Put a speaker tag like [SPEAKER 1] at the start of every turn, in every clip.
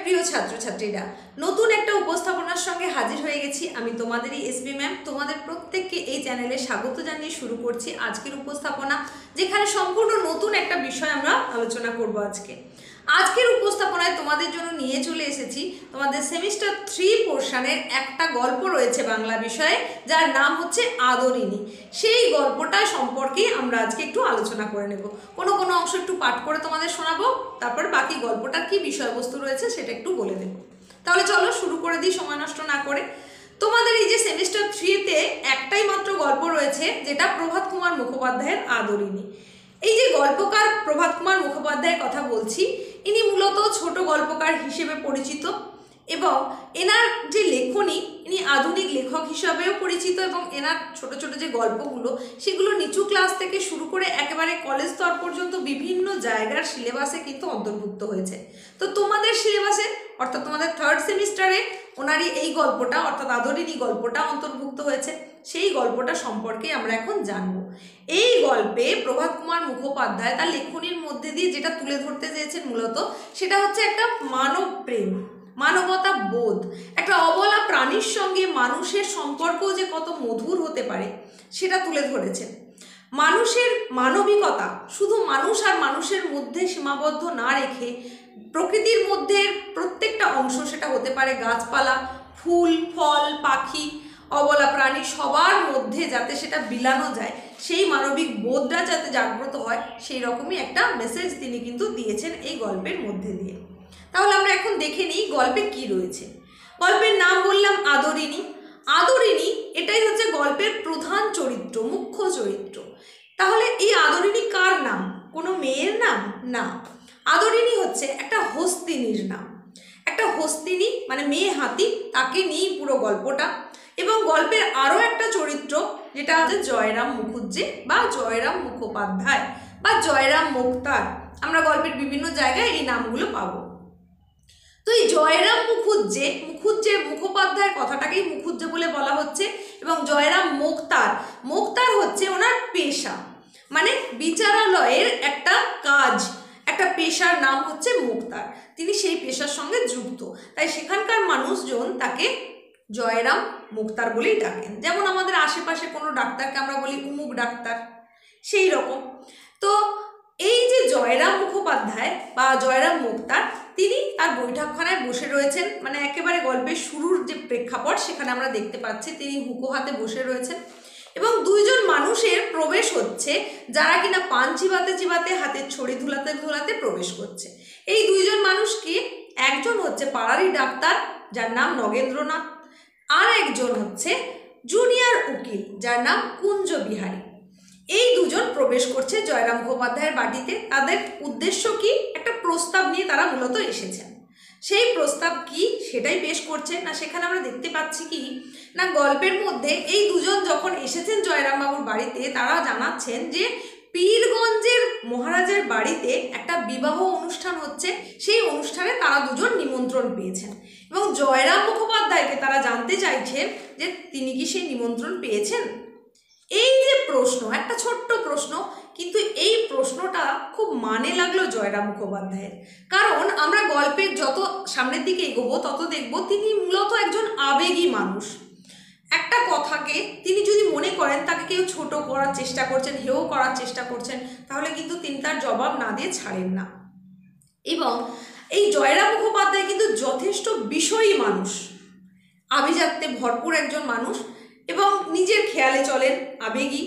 [SPEAKER 1] প্রিয় ছাত্রছাত্রীরা, নতুন একটা উপস্থাপনার সঙ্গে হাজির হয়ে গেছি। আমি তোমাদেরই এসবি ম্যাম। তোমাদের প্রত্যেককে এই চ্যানেলে স্বাগত জানিয়ে শুরু করছি আজকের উপস্থাপনা, যেখানে সম্পূর্ণ নতুন একটা বিষয় আমরা আলোচনা করব। আজকের উপস্থাপনায় তোমাদের জন্য নিয়ে চলে এসেছি তোমাদের সেমিস্টার 3 পোর্শনের একটা গল্প রয়েছে বাংলা বিষয়ে, যার নাম হচ্ছে আদরিণী। সেই গল্পটা সম্পর্কে আমরা আজকে একটু আলোচনা করে নেব। কোনো অংশ একটু পাঠ করে তোমাদের শোনাবো, তারপর বাকি গল্পটার কি বিষয়বস্তু রয়েছে সেটা একটু বলে দেব। তাহলে চলো শুরু করে দিই সময় নষ্ট না করে। তোমাদের এই যে সেমিস্টার 3-তে একটাই মাত্র গল্প রয়েছে, যেটা প্রভাত কুমার মুখোপাধ্যায়ের আদরিণী। এই যে গল্পকার প্রভাত কুমার মুখোপাধ্যায়ের কথা বলছি, ইনি মূলত ছোট গল্পকার হিসেবে পরিচিত এবং এনার যে লেখনী, ইনি আধুনিক লেখক হিসাবেও পরিচিত এবং এনার ছোট ছোট যে গল্পগুলো সেগুলো নিচু ক্লাস থেকে শুরু করে একেবারে কলেজ স্তর পর্যন্ত বিভিন্ন জায়গার সিলেবাসে কিন্তু অন্তর্ভুক্ত হয়েছে। তো তোমাদের সিলেবাসে অর্থাৎ তোমাদের 3rd সেমিস্টারে ওনারই এই গল্পটা অর্থাৎ আদরিণী গল্পটা অন্তর্ভুক্ত হয়েছে। সেই গল্পটা সম্পর্কে আমরা এখন জানবো। এই গল্পে প্রভাত কুমার মুখোপাধ্যায় তার লেখনীর মধ্যে দিয়ে যেটা তুলে ধরতে চেয়েছেন মূলত সেটা হচ্ছে একটা মানব প্রেম, মানবতা বোধ, একটা অবলা প্রাণীর সঙ্গে মানুষের সম্পর্ক যে কত মধুর হতে পারে সেটা তুলে ধরেছেন। মানুষের মানবিকতা শুধু মানুষ আর মানুষের মধ্যে সীমাবদ্ধ না রেখে প্রকৃতির মধ্যে প্রত্যেকটা অংশ, সেটা হতে পারে গাছপালা, ফুল, ফল, পাখি, অবলা প্রাণী, সবার মধ্যে যাতে সেটা বিলানো যায়, সেই মানবিক বোধটা যাতে জাগ্রত হয়, সেই রকমই একটা মেসেজ তিনি কিন্তু দিয়েছেন এই গল্পের মধ্যে দিয়ে। তাহলে আমরা এখন দেখে নিই গল্পে কি রয়েছে। গল্পের নাম বললাম আদরিণী। আদরিণী এটাই হচ্ছে গল্পের প্রধান চরিত্র, মুখ্য চরিত্র। তাহলে এই আদরিণী কার নাম? কোনো মেয়ের নাম না। আদরিণী হচ্ছে একটা হস্তিনীর নাম। একটা হস্তিনী মানে মেয়ে হাতি, তাকে নিয়েই পুরো গল্পটা। এবং গল্পের আরও একটা চরিত্র যেটা হচ্ছে জয়রাম মুখুজ্জে বা জয়রাম মুখোপাধ্যায় বা জয়রাম মুখতার। আমরা গল্পের বিভিন্ন জায়গায় এই নামগুলো পাবো। তো এই জয়রাম মুখুজ্জে মুখোপাধ্যায় কথাটাকেই মুখুজ্জে বলে বলা হচ্ছে। এবং জয়রাম মুখতার হচ্ছে ওনার পেশা, মানে বিচারালয়ের একটা কাজ, একটা পেশার নাম হচ্ছে মুখতার। তিনি সেই পেশার সঙ্গে যুক্ত, তাই সেখানকার মানুষজন তাকে জয়রাম মুখতার বলেই ডাকেন। যেমন আমাদের আশেপাশে কোনো ডাক্তারকে আমরা বলি উমুক ডাক্তার, সেই রকম। তো এই যে জয়রাম মুখোপাধ্যায় বা জয়রাম মুখতার, তিনি তার বৈঠকখানায় বসে রয়েছেন। মানে একেবারে গল্পের শুরুর যে প্রেক্ষাপট সেখানে আমরা দেখতে পাচ্ছি তিনি হুঁকো হাতে বসে রয়েছেন এবং দুইজন মানুষের প্রবেশ হচ্ছে, যারা কিনা পান চিবাতে হাতের ছড়ি ধুলাতে প্রবেশ করছে। এই দুইজন মানুষকে, একজন হচ্ছে পাড়ারই ডাক্তার যার নাম নগেন্দ্রনাথ, আর একজন হচ্ছে জুনিয়র উকিল যার নাম কুঞ্জ বিহারী। এই দুজন প্রবেশ করছে জয়রাম মুখোপাধ্যায়ের বাড়িতে। তাদের উদ্দেশ্য কি? একটা প্রস্তাব নিয়ে তারা মূলত এসেছেন। সেই প্রস্তাব কি সেটাই পেশ করছে না। সেখানে আমরা দেখতে পাচ্ছি কি না, গল্পের মধ্যে এই দুজন যখন এসেছেন জয়রাম বাবুর বাড়িতে, তারা জানাচ্ছেন যে পীরগঞ্জের মহারাজের বাড়িতে একটা বিবাহ অনুষ্ঠান হচ্ছে, সেই অনুষ্ঠানে তারা দুজন নিমন্ত্রণ পেয়েছেন এবং জয়রাম মুখোপাধ্যায়কে তারা জানতে চাইছেন যে তিনি কি সেই নিমন্ত্রণ পেয়েছেন। এই যে প্রশ্ন, একটা ছোট্ট প্রশ্ন, কিন্তু এই প্রশ্নটা খুব মানে লাগলো জয়রাম মুখোপাধ্যায়ের। কারণ আমরা গল্পের যত সামনের দিকে এগোবো তত দেখব তিনি মূলত একজন আবেগী মানুষ। একটা কথাকে তিনি যদি মনে করেন তাকে কেউ ছোট করার চেষ্টা করছেন, হেয় করার চেষ্টা করছেন, তাহলে কিন্তু তিনি তার জবাব না দিয়ে ছাড়েন না। এবং এই জয়রাম মুখোপাধ্যায় কিন্তু যথেষ্ট বিষয়ী মানুষ, আভিজাত্যে ভরপুর একজন মানুষ এবং নিজের খেয়ালে চলেন, আবেগী।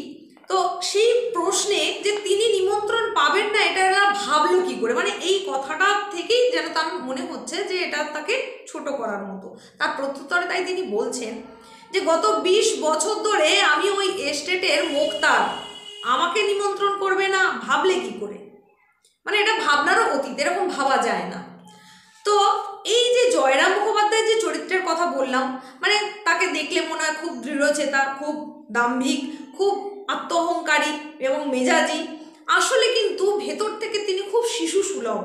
[SPEAKER 1] তো সেই প্রশ্নে যে তিনি নিমন্ত্রণ পাবেন না, এটা এরা ভাবলো কি করে, মানে এই কথাটা থেকেই যেন তার মনে হচ্ছে যে এটা তাকে ছোট করার মতো। তার প্রত্যুত্তরে তাই তিনি বলছেন যে গত 20 বছর ধরে আমি ওই এস্টেটের মুখতার, আমাকে নিমন্ত্রণ করবে না ভাবলে কি করে, মানে এটা ভাবনারও অতীত, এরকম ভাবা যায় না। তো এই যে জয়রাম মুখোপাধ্যায়ের যে চরিত্রের কথা বললাম, মানে তাকে দেখলে মনে হয় খুব দৃঢ়চেতা, খুব দাম্ভিক, খুব আত্মঅহংকারী এবং মেজাজি। আসলে কিন্তু ভেতর থেকে তিনি খুব শিশু সুলভ,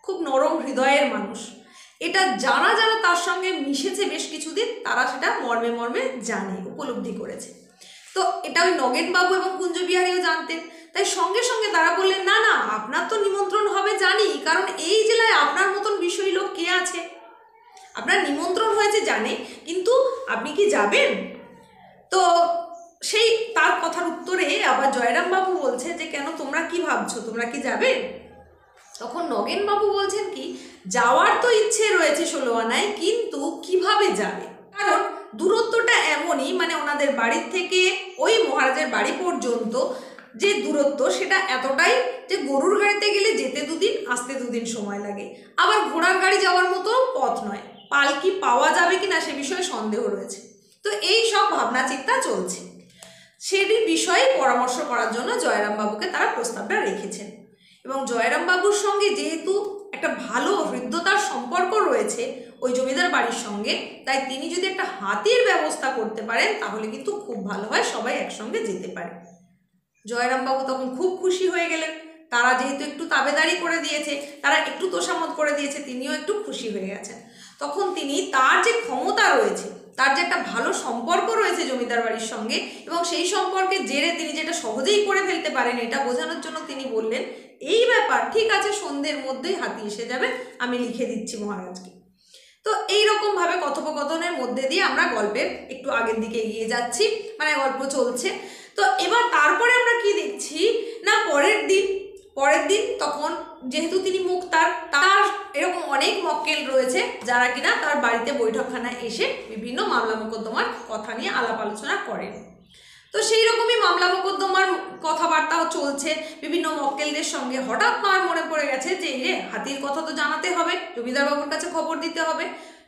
[SPEAKER 1] খুব নরম হৃদয়ের মানুষ। এটা যারা তার সঙ্গে মিশেছে বেশ কিছুদিন, তারা সেটা মর্মে মর্মে জানে, উপলব্ধি করেছে। তো এটা ওই নগেনবাবু এবং কুঞ্জবিহারীও জানতেন। তাই সঙ্গে সঙ্গে তারা বললেন, না আপনার তো নিমন্ত্রণ হবে জানি, কারণ এই জেলায় আপনার মতন বিষয়ী লোক কে আছে, নিমন্ত্রণ হয়েছে জানে, কিন্তু আপনি কি যাবেন? তো সেই তার কথার উত্তরে আবার জয়রাম বাবু বলছে যে কেন, তোমরা কি ভাবছো, তোমরা কি যাবে? তখন নগেন বাবু বলছেন কি, যাওয়ার তো ইচ্ছে রয়েছে 16 আনায়, কিন্তু কিভাবে যাবে? কারণ দূরত্বটা এমনই, মানে ওনাদের বাড়ির থেকে ওই মহারাজের বাড়ি পর্যন্ত যে দূরত্ব সেটা এতটাই যে গরুর গাড়িতে গেলে যেতে 2 দিন, আসতে 2 দিন সময় লাগে। আবার ঘোড়ার গাড়ি যাওয়ার মতো পথ নয়, পালকি পাওয়া যাবে কিনা সে বিষয়ে সন্দেহ রয়েছে। তো এই সব ভাবনা চিন্তা চলছে, সেই বিষয়ে পরামর্শ করার জন্য জয়রাম বাবুকে তারা প্রস্তাবটা রেখেছেন। এবং জয়রাম বাবুর সঙ্গে যেহেতু একটা ভালো হৃদ্যতার সম্পর্ক রয়েছে ওই জমিদার বাড়ির সঙ্গে, তাই তিনি যদি একটা হাতির ব্যবস্থা করতে পারেন তাহলে কিন্তু খুব ভালো হয়, সবাই একসঙ্গে যেতে পারে। জয়রাম বাবু তখন খুব খুশি হয়ে গেলেন। তারা যেহেতু একটু তাবেদারি করে দিয়েছে, তারা একটু তোষামত করে দিয়েছে, তিনিও একটু খুশি হয়ে গেছেন। তখন তিনি তার যে ক্ষমতা রয়েছে, তার যে একটা ভালো সম্পর্ক রয়েছে জমিদার বাড়ির সঙ্গে, এবং সেই সম্পর্কের জেরে তিনি যেটা সহজেই করে ফেলতে পারেন এটা বোঝানোর জন্য তিনি বললেন, এই ব্যাপার ঠিক আছে, সন্ধ্যের মধ্যেই হাতি এসে যাবে, আমি লিখে দিচ্ছি মহারাজকে। তো এইরকম ভাবে কথোপকথনের মধ্যে দিয়ে আমরা গল্পের একটু আগের দিকে এগিয়ে যাচ্ছি, মানে গল্প চলছে। তো এবার তারপরে আমরা কি দেখছি না, পরের দিন তখন যেহেতু তিনি মুক্তার, তার এরকম অনেক মক্কেল রয়েছে যারা কিনা তার বাড়িতে বৈঠকখানায় এসে বিভিন্ন মামলা মোকদ্দমার কথা নিয়ে আলাপ আলোচনা করেন। তো সেই রকমই মামলা মোকদ্দমার কথাবার্তা চলছে বিভিন্ন মক্কেলদের সঙ্গে। হঠাৎ আমার মনে পড়ে গেছে যে রে, হাতির কথা তো জানাতে হবে, জমিদার বাবুর কাছে খবর দিতে হবে।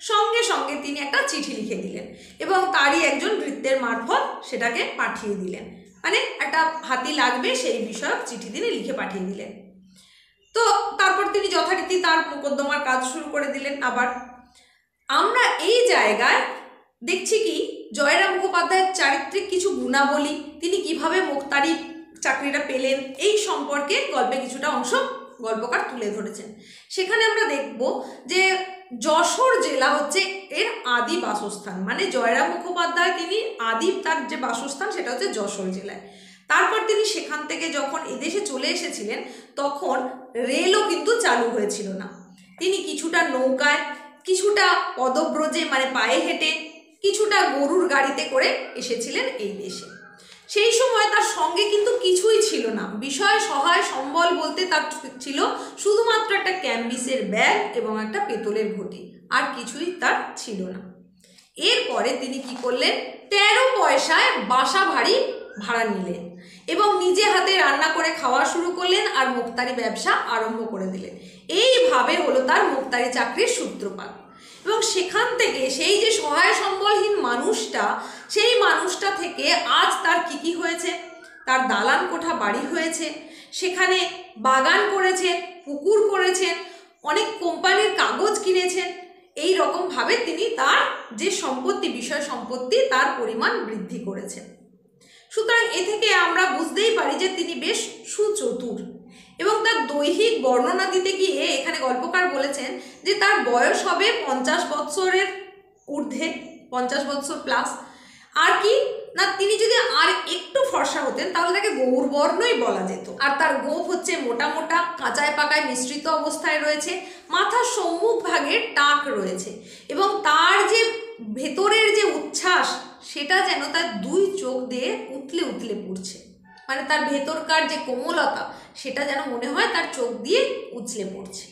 [SPEAKER 1] সঙ্গে সঙ্গে তিনি একটা চিঠি লিখে দিলেন এবং তারই একজন ভৃত্যের মারফত সেটাকে পাঠিয়ে দিলেন, মানে একটা হাতি লাগবে সেই বিষয়ক চিঠি তিনি লিখে পাঠিয়ে দিলেন। তো তারপর তিনি যথারীতি তার মোকদ্দমার কাজ শুরু করে দিলেন। আবার আমরা এই জায়গায় দেখছি কি, জয়রাম মুখোপাধ্যায়ের চারিত্রিক কিছু গুণাবলী, তিনি কিভাবে মুক্তারি চাকরিটা পেলেন, এই সম্পর্কে গল্পে কিছুটা অংশ গল্পকার তুলে ধরেছেন। সেখানে আমরা দেখব যে যশোর জেলা হচ্ছে এর আদি বাসস্থান, মানে জয়রাম মুখোপাধ্যায় তিনি আদি তার যে বাসস্থান সেটা হচ্ছে যশোর জেলায়। তারপর তিনি সেখান থেকে যখন এদেশে চলে এসেছিলেন তখন রেলও কিন্তু চালু হয়েছিল না। তিনি কিছুটা নৌকায়, কিছুটা পদব্রজে মানে পায়ে হেঁটে, কিছুটা গরুর গাড়িতে করে এসেছিলেন এই দেশে। সেই সময় তার সঙ্গে কিন্তু কিছুই ছিল না, বিষয় সহায় সম্বল বলতে তার ছিল শুধুমাত্র একটা ক্যাম্বিসের ব্যাগ এবং একটা পেতলের ঘটি, আর কিছুই তার ছিল না। এরপরে তিনি কি করলেন, 13 পয়সায় বাসা ভাড়া নিলেন এবং নিজে হাতে রান্না করে খাওয়া শুরু করলেন আর মুক্তারি ব্যবসা আরম্ভ করে দিলেন। এইভাবে হলো তার মুক্তারি চাকরির সূত্রপাত। এবং সেখান থেকে সেই যে সহায় সম্বলহীন মানুষটা, সেই মানুষটা থেকে আজ তার কি হয়েছে, তার দালান কোঠা বাড়ি হয়েছে, সেখানে বাগান করেছেন, পুকুর করেছেন, অনেক কোম্পানির কাগজ কিনেছেন। এই রকমভাবে তিনি তার যে সম্পত্তি, বিষয় সম্পত্তি, তার পরিমাণ বৃদ্ধি করেছেন। সুতরাং এ থেকে আমরা বুঝতেই পারি যে তিনি বেশ সুচতুর। এবং তার দৈহিক বর্ণনা দিতে গিয়ে এখানে গল্পকার বলেছেন যে তার বয়স হবে 50 বৎসরের ঊর্ধ্বে, 50 বৎসর প্লাস। আর কি না, তিনি যদি আর একটু ফর্সা হতেন তাহলে তাকে গৌরবর্ণই বলা যেত। আর তার গোঁফ হচ্ছে মোটা মোটা, কাঁচায় পাকায় মিশ্রিত অবস্থায় রয়েছে, মাথার সম্মুখ ভাগে টাক রয়েছে এবং তার যে ভেতরের যে উচ্ছ্বাস সেটা যেন তার 2 চোখ দিয়ে উতলে উতলে পড়ছে, মানে তার ভেতরকার যে কোমলতা সেটা যেন মনে হয় তার চোখ দিয়ে উছলে পড়ছে।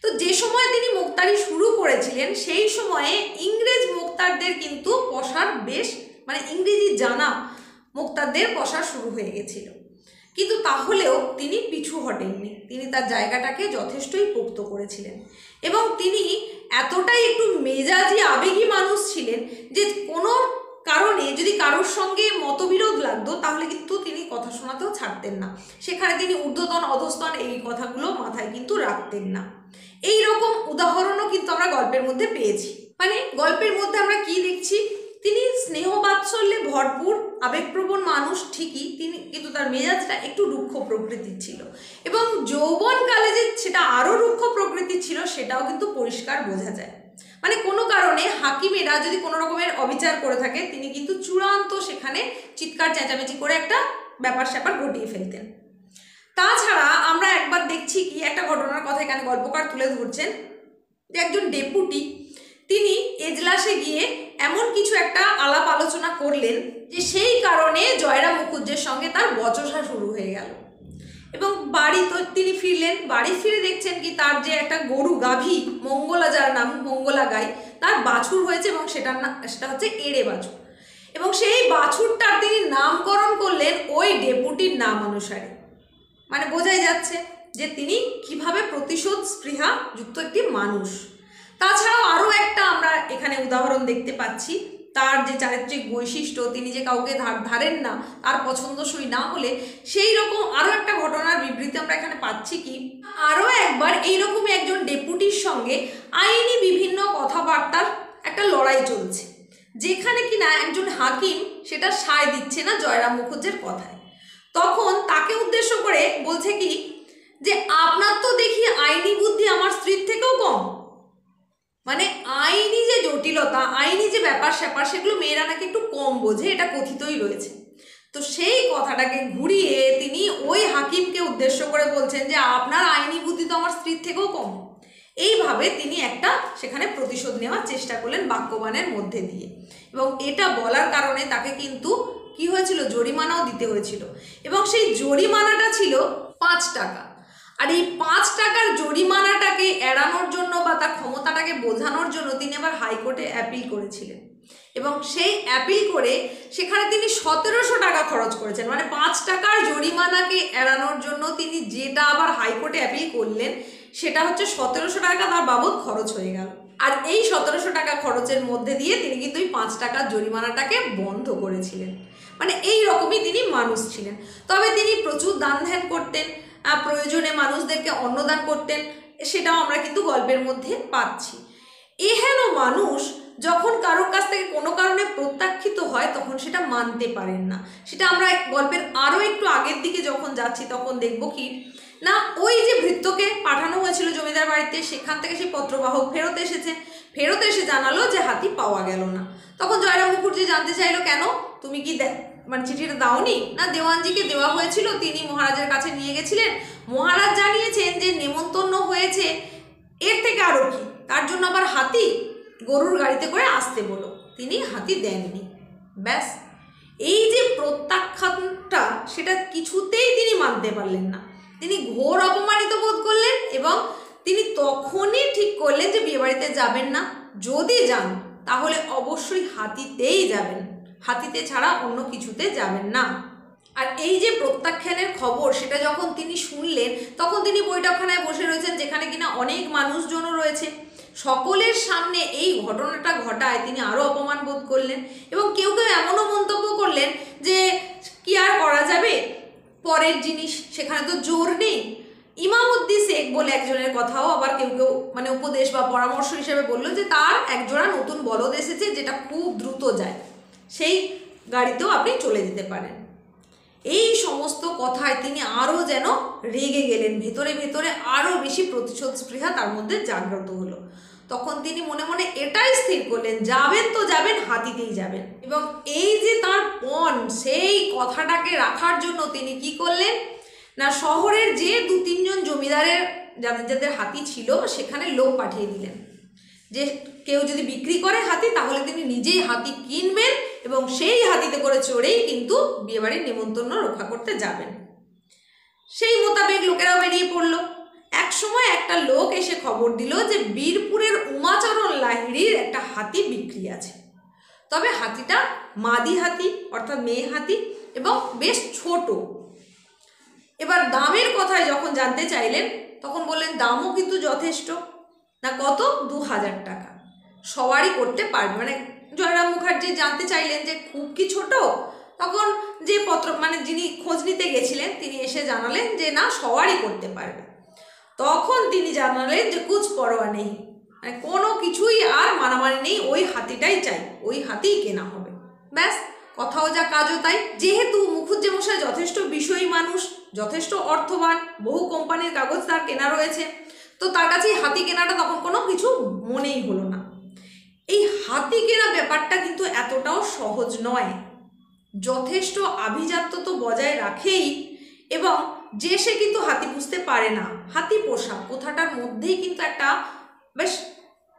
[SPEAKER 1] তো যে সময় তিনি মুক্তারি শুরু করেছিলেন সেই সময়ে ইংরেজ মুক্তারদের কিন্তু পশার বেশ, মানে ইংরেজি জানা মুক্তারদের পশা শুরু হয়ে গেছিল, কিন্তু তাহলেও তিনি পিছু হটেননি। তিনি তার জায়গাটাকে যথেষ্টই পোক্ত করেছিলেন এবং তিনি এতটাই একটু মেজাজি আবেগী মানুষ ছিলেন যে কোনো কারণে যদি কারোর সঙ্গে মতবিরোধ লাগতো তাহলে কিন্তু তিনি কথা শোনাতেও ছাড়তেন না। সেখানে তিনি ঊর্ধ্বতন অধস্তন এই কথাগুলো মাথায় কিন্তু রাখতেন না। এই রকম উদাহরণও কিন্তু আমরা গল্পের মধ্যে পেয়েছি। মানে গল্পের মধ্যে আমরা কি দেখছি, তিনি স্নেহ বাৎসল্যে ভরপুর আবেগপ্রবণ মানুষ ঠিকই, তিনি কিন্তু তার মেজাজটা একটু রুক্ষ প্রকৃতির ছিল এবং যৌবনকালে যে সেটা আরও রুক্ষ প্রকৃতির ছিল সেটাও কিন্তু পরিষ্কার বোঝা যায়। মানে কোনো কারণে হাকিমেরা যদি কোনো রকমের অবিচার করে থাকে তিনি কিন্তু চূড়ান্ত সেখানে চিৎকার চেঁচামেচি করে একটা ব্যাপার স্যাপার ঘটিয়ে ফেলতেন। তাছাড়া আমরা একবার দেখছি কি, একটা ঘটনার কথা এখানে গল্পকার তুলে ধরছেন যে একজন ডেপুটি তিনি এজলাসে গিয়ে এমন কিছু একটা আলাপ আলোচনা করলেন যে সেই কারণে জয়রাম মুখুজ্জের সঙ্গে তার বচসা শুরু হয়ে গেল। এবং বাড়ি তো তিনি ফিরলেন, বাড়ি ফিরে দেখছেন কি তার যে একটা গরু গাভী মঙ্গলা, যার নাম মঙ্গলা গাই, তার বাছুর হয়েছে এবং সেটা হচ্ছে এড়ে বাছুর। এবং সেই বাছুরটার তিনি নামকরণ করলেন ওই ডেপুটির নাম অনুসারে। মানে বোঝাই যাচ্ছে যে তিনি কিভাবে প্রতিশোধ স্পৃহা যুক্ত একটি মানুষ। তাছাড়াও আরও একটা আমরা এখানে উদাহরণ দেখতে পাচ্ছি, তার যে চারিত্রিক বৈশিষ্ট্য, তিনি যে কাউকে ধারেন না, তার পছন্দসই না হলে সেই রকম আরও একটা ঘটনার বিবৃতি আমরা এখানে পাচ্ছি কি, আরও একবার এইরকমই একজন ডেপুটির সঙ্গে আইনি বিভিন্ন কথাবার্তার একটা লড়াই চলছে, যেখানে কিনা একজন হাকিম সেটা সায় দিচ্ছে না জয়রাম মুখুজ্জের কথায়। তখন তাকে উদ্দেশ্য করে বলছে কি যে আপনার তো দেখি আইনি বুদ্ধি আমার স্ত্রীর থেকেও কম। মানে আইনি যে জটিলতা, আইনি যে ব্যাপার স্যাপার, সেগুলো মেয়েরা নাকি একটু কম বোঝে, এটা কথিতই রয়েছে। তো সেই কথাটাকে ঘুরিয়ে তিনি ওই হাকিমকে উদ্দেশ্য করে বলছেন যে আপনার আইনি বুদ্ধি তো আমার স্ত্রীর থেকেও কম। এইভাবে তিনি একটা সেখানে প্রতিশোধ নেওয়ার চেষ্টা করলেন বাক্যবাণের মধ্যে দিয়ে। এবং এটা বলার কারণে তাকে কিন্তু কি হয়েছিল, জরিমানাও দিতে হয়েছিল। এবং সেই জরিমানাটা ছিল 5 টাকা। আর এই 5 টাকার জরিমানাটাকে এড়ানোর জন্য বা তার ক্ষমতাটাকে বোঝানোর জন্য তিনি আবার হাইকোর্টে অ্যাপিল করেছিলেন। এবং সেই অ্যাপিল করে সেখানে তিনি 1700 টাকা খরচ করেছেন। মানে 5 টাকার জরিমানাকে এড়ানোর জন্য তিনি যেটা আবার হাইকোর্টে অ্যাপিল করলেন, সেটা হচ্ছে 1700 টাকা তার বাবদ খরচ হয়ে গেল। আর এই 1700 টাকা খরচের মধ্যে দিয়ে তিনি কিন্তু ওই 5 টাকার জরিমানাটাকে বন্ধ করেছিলেন। মানে এই রকমই তিনি মানুষ ছিলেন। তবে তিনি প্রচুর দান ধ্যান করতেন, প্রয়োজনে মানুষদেরকে অন্নদান করতেন, সেটাও আমরা কিন্তু গল্পের মধ্যে পাচ্ছি। এহেন মানুষ যখন কারোর কাছ থেকে কোনো কারণে প্রত্যাখ্যিত হয় তখন সেটা মানতে পারেন না। সেটা আমরা গল্পের আরও একটু আগের দিকে যখন যাচ্ছি তখন দেখব কি না, ওই যে ভৃত্যকে পাঠানো হয়েছিল জমিদার বাড়িতে, সেখান থেকে সেই পত্রবাহক ফেরত এসেছে, ফেরত এসে জানালো যে হাতি পাওয়া গেল না। তখন জয়রাম মুখুজ্জি জানতে চাইলো কেন, তুমি কি মানে চিঠিটা দাওনি? না, দেওয়ানজিকে দেওয়া হয়েছিল, তিনি মহারাজের কাছে নিয়ে গেছিলেন, মহারাজ জানিয়েছেন যে নেমন্তন্ন হয়েছে, এর থেকে আরও কি, তার জন্য আবার হাতি গরুর গাড়িতে করে আসতে বলো, তিনি হাতি দেননি। ব্যাস, এই যে প্রত্যাখ্যানটা সেটা কিছুতেই তিনি মানতে পারলেন না। তিনি ঘোর অপমানিত বোধ করলেন এবং তিনি তখনই ঠিক করলেন যে বিয়েবাড়িতে যাবেন না, যদি যান তাহলে অবশ্যই হাতিতেই যাবেন, হাতিতে ছাড়া অন্য কিছুতে যাবেন না। আর এই যে প্রত্যাখ্যানের খবর সেটা যখন তিনি শুনলেন তখন তিনি বৈঠকখানায় বসে রয়েছেন, যেখানে কিনা অনেক মানুষজনও রয়েছে। সকলের সামনে এই ঘটনাটা ঘটায় তিনি আরও অপমান বোধ করলেন এবং কেউ কেউ এমনও মন্তব্য করলেন যে কি আর করা যাবে, পরের জিনিস, সেখানে তো জোর নেই। ইমামউদ্দিন শেখ বলে একজনের কথাও আবার কেউ কেউ মানে উপদেশ বা পরামর্শ হিসেবে বললো যে তার একজোড়া নতুন বলদ এসেছে যেটা খুব দ্রুত যায়, সেই গাড়িতেও আপনি চলে যেতে পারেন। এই সমস্ত কথায় তিনি আরও যেন রেগে গেলেন, ভেতরে ভেতরে আরও বেশি প্রতিশোধ স্পৃহা তার মধ্যে জাগ্রত হলো। তখন তিনি মনে মনে এটাই স্থির করলেন, যাবেন তো যাবেন, হাতিতেই যাবেন। এবং এই যে তার পণ, সেই কথাটাকে রাখার জন্য তিনি কি করলেন না, শহরের যে 2-3 জন জমিদারের যাদের যাদের হাতি ছিল সেখানে লোক পাঠিয়ে দিলেন যে কেউ যদি বিক্রি করে হাতি তাহলে তিনি নিজেই হাতি কিনবেন এবং সেই হাতিতে করে চড়েই কিন্তু বিয়েবাড়ির নেমন্তন্ন রক্ষা করতে যাবেন। সেই মোতাবেক লোকেরাও বেরিয়ে পড়লো। এক সময় একটা লোক এসে খবর দিল যে বীরপুরের উমাচরণ লাহিড়ির একটা হাতি বিক্রি আছে, তবে হাতিটা মাদি হাতি অর্থাৎ মেয়ে হাতি এবং বেশ ছোট। এবার দামের কথায় যখন জানতে চাইলেন তখন বললেন দামও কিন্তু যথেষ্ট, না কত, 2000 টাকা, সবারই করতে পারবে। মানে জয়রাম মুখার্জি জানতে চাইলেন যে খুব কি ছোট, তখন যে মানে যিনি খোঁজ নিতে গেছিলেন তিনি এসে জানালেন যে না, সবারই করতে পারবে। তখন তিনি জানালেন যে কুছ পরোয়া নেই, মানে কোনো কিছুই আর মানামানি নেই, ওই হাতিটাই চাই, ওই হাতিই কেনা হবে। ব্যাস, কথাও যা কাজও তাই। যেহেতু মুখুজ্জে মশাই যথেষ্ট বিষয়ী মানুষ, যথেষ্ট অর্থবান, বহু কোম্পানির কাগজ তার কেনা রয়েছে, তো তার কাছে হাতি কেনাটা তখন কোনো কিছু মনেই হলো না। এই হাতি কেনা ব্যাপারটা কিন্তু এতটাও সহজ নয়, যথেষ্ট আভিজাত্য তো বজায় রাখেই, এবং যে সে কিন্তু হাতি পুষতে পারে না, হাতি পোষা কথাটার মধ্যেই কিন্তু একটা বেশ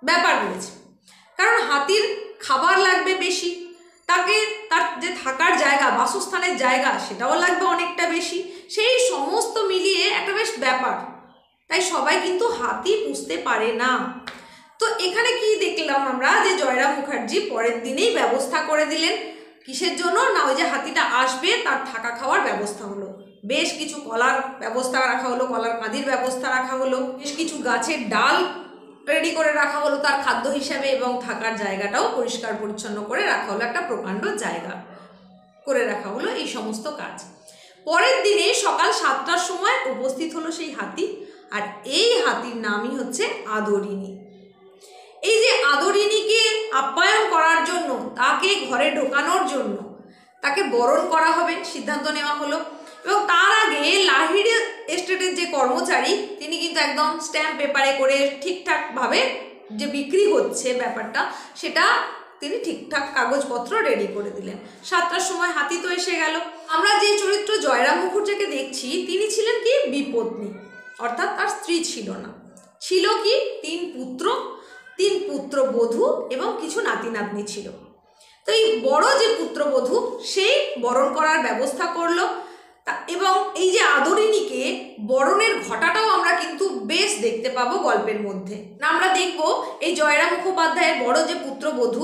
[SPEAKER 1] ব্যাপার রয়েছে। কারণ হাতির খাবার লাগবে বেশি, তাকে তার যে থাকার জায়গা, বাসস্থানের জায়গা, সেটাও লাগবে অনেকটা বেশি। সেই সমস্ত মিলিয়ে একটা বেশ ব্যাপার, তাই সবাই কিন্তু হাতি পুষতে পারে না। তো এখানে কি দেখলাম আমরা, যে জয়রাম মুখার্জি পরের দিনেই ব্যবস্থা করে দিলেন। কিসের জন্য না, ওই যে হাতিটা আসবে তার থাকা খাওয়ার ব্যবস্থা হলো, বেশ কিছু কলার ব্যবস্থা রাখা হলো, কলার কাঁদির ব্যবস্থা রাখা হলো, বেশ কিছু গাছের ডাল রেডি করে রাখা হলো তার খাদ্য হিসাবে, এবং থাকার জায়গাটাও পরিষ্কার পরিচ্ছন্ন করে রাখা হলো, একটা প্রকাণ্ড জায়গা করে রাখা হলো। এই সমস্ত কাজ পরের দিনে সকাল 7টার সময় উপস্থিত হলো সেই হাতি। আর এই হাতির নামই হচ্ছে আদরিনী। এই যে আদরিনীকে আপ্যায়ন করার জন্য, তাকে ঘরে ঢোকানোর জন্য তাকে বরণ করা হবে সিদ্ধান্ত নেওয়া হলো। এবং তার আগে লাহিড়ি এস্টেটের যে কর্মচারী, তিনি কিন্তু একদম স্ট্যাম্প পেপারে করে ঠিকঠাকভাবে যে বিক্রি হচ্ছে ব্যাপারটা, সেটা তিনি ঠিকঠাক কাগজপত্র রেডি করে দিলেন। 7টার সময় হাতি তো এসে গেল। আমরা যে চরিত্র জয়রাম মুখার্জিকে দেখছি, তিনি ছিলেন কি বিপত্নী, অর্থাৎ তার স্ত্রী ছিল না, ছিল কি 3 পুত্রবধূ এবং কিছু নাতি নাতনি ছিল। তো এই বড় যে পুত্রবধূ, সেই বরণ করার ব্যবস্থা করলো। এবং এই যে আদরিনীকে বরণের ঘটাটাও আমরা কিন্তু বেশ দেখতে পাবো গল্পের মধ্যে। আমরা দেখব এই জয়রাম মুখোপাধ্যায়ের বড় যে পুত্রবধূ,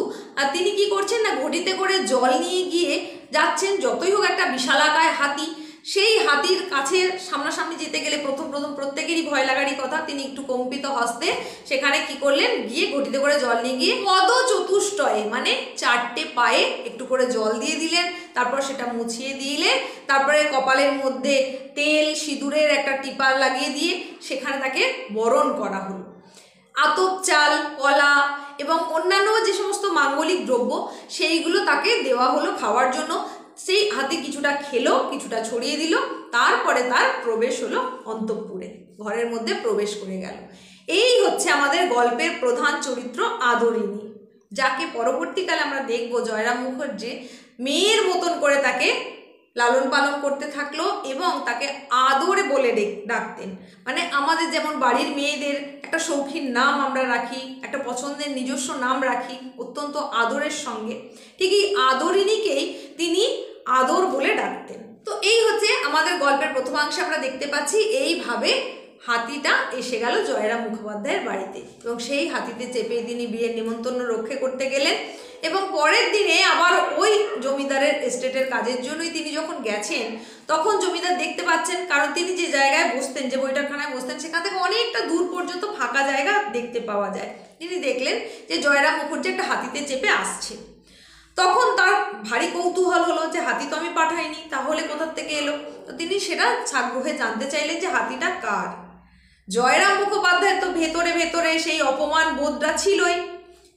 [SPEAKER 1] তিনি কি করছেন না, ঘটিতে করে জল নিয়ে গিয়ে যাচ্ছেন। যতই হোক একটা বিশালাকায় হাতি, সেই হাতির কাছে সামনাসামনি যেতে গেলে প্রথম প্রত্যেকেরই ভয় লাগারই কথা। তিনি একটু কম্পিত হস্তে সেখানে কি করলেন, গিয়ে ঘটিতে করে জল নিয়ে গিয়ে পদ চতুষ্টয়ে, মানে 4টে পায়ে একটু করে জল দিয়ে দিলেন। তারপর সেটা মুছিয়ে দিলে, তারপরে কপালের মধ্যে তেল সিঁদুরের একটা টিপার লাগিয়ে দিয়ে সেখানে তাকে বরণ করা হলো। আতপ চাল, কলা এবং অন্যান্য যে সমস্ত মাঙ্গলিক দ্রব্য, সেইগুলো তাকে দেওয়া হলো খাওয়ার জন্য। সেই হাতি কিছুটা খেলো, কিছুটা ছড়িয়ে দিল। তারপরে তার প্রবেশ হলো অন্তঃপুরে, ঘরের মধ্যে প্রবেশ করে গেল। এই হচ্ছে আমাদের গল্পের প্রধান চরিত্র আদরিনী, যাকে পরবর্তীকালে আমরা দেখব জয়রাম মুখার্জি মেয়ের মতন করে তাকে লালন পালন করতে থাকলো এবং তাকে আদরে বলে ডাকতেন। মানে আমাদের যেমন বাড়ির মেয়েদের একটা শৌখিন নাম আমরা রাখি, একটা পছন্দের নিজস্ব নাম রাখি অত্যন্ত আদরের সঙ্গে, ঠিক এই আদরিনীকেই তিনি আদর বলে ডাকতেন। তো এই হচ্ছে আমাদের গল্পের প্রথমাংশে আমরা দেখতে পাচ্ছি এইভাবে হাতিটা এসে গেল জয়রাম মুখোপাধ্যায়ের বাড়িতে, এবং সেই হাতিতে চেপে তিনি বিয়ের নিমন্ত্রণ রক্ষা করতে গেলেন। এবং পরের দিনে আবার ওই জমিদারের এস্টেটের কাজের জন্যই তিনি যখন গেছেন, তখন জমিদার দেখতে পাচ্ছেন, কারণ তিনি যে জায়গায় বসতেন, যে বৈঠকখানায় বসতেন, সেখান থেকে অনেকটা দূর পর্যন্ত ফাঁকা জায়গা দেখতে পাওয়া যায়। তিনি দেখলেন যে জয়রাম মুখার্জি একটা হাতিতে চেপে আসছে। তখন তার ভারী কৌতূহল হলো যে হাতি তো আমি পাঠাইনি, তাহলে কোথার থেকে এলো। তো তিনি সেটা সাগ্রহে জানতে চাইলেন যে হাতিটা কার। জয়রাম মুখোপাধ্যায় তো ভেতরে ভেতরে সেই অপমান বোধটা ছিলই।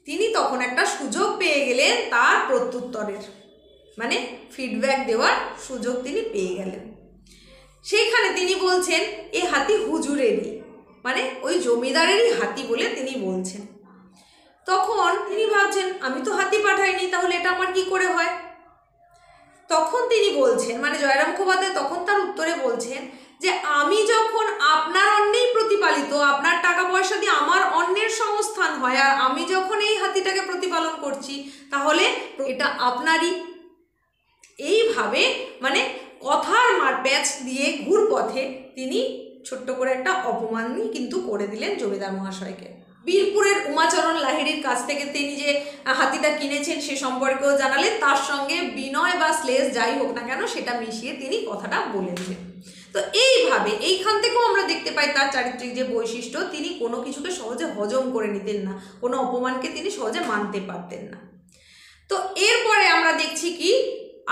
[SPEAKER 1] তিনি তখন একটা সুযোগ পেয়ে গেলেন তার প্রত্যুত্তরের, মানে ফিডব্যাক দেওয়ার সুযোগ তিনি পেয়ে গেলেন। সেইখানে তিনি বলছেন এ হাতি হুজুরেরই, মানে ওই জমিদারেরই হাতি বলে তিনি বলছেন। তখন তিনি ভাবছেন আমি তো হাতি পাঠাইনি, তাহলে এটা আমার কি করে হয়। তখন তিনি বলছেন, মানে জয়রাম মুখোপাধ্যায় তখন তার উত্তরে বলছেন যে আমি যখন আপনার অন্নেই প্রতিপালিত, আপনার টাকা পয়সা দিয়ে আমার অন্নের সংস্থান হয়, আর আমি যখন এই হাতিটাকে প্রতিপালন করছি, তাহলে এটা আপনারই। এইভাবে মানে কথার প্যাচ দিয়ে ঘুরপথে তিনি ছোট্ট করে একটা অপমানই কিন্তু করে দিলেন জমিদার মহাশয়কে। বীরপুরের উমাচরণ লাহিড়ির কাছ থেকে তিনি যে হাতিটা কিনেছেন সে সম্পর্কেও জানালেন, তার সঙ্গে বিনয় বা শ্লেষ যাই হোক না কেন সেটা মিশিয়ে তিনি কথাটা বলেছেন। তো এইভাবে এইখান থেকেও আমরা দেখতে পাই তার চারিত্রিক যে বৈশিষ্ট্য, তিনি কোনো কিছুকে সহজে হজম করে নিতেন না, কোনো অপমানকে তিনি সহজে মানতে পারতেন না। তো এরপরে আমরা দেখছি কি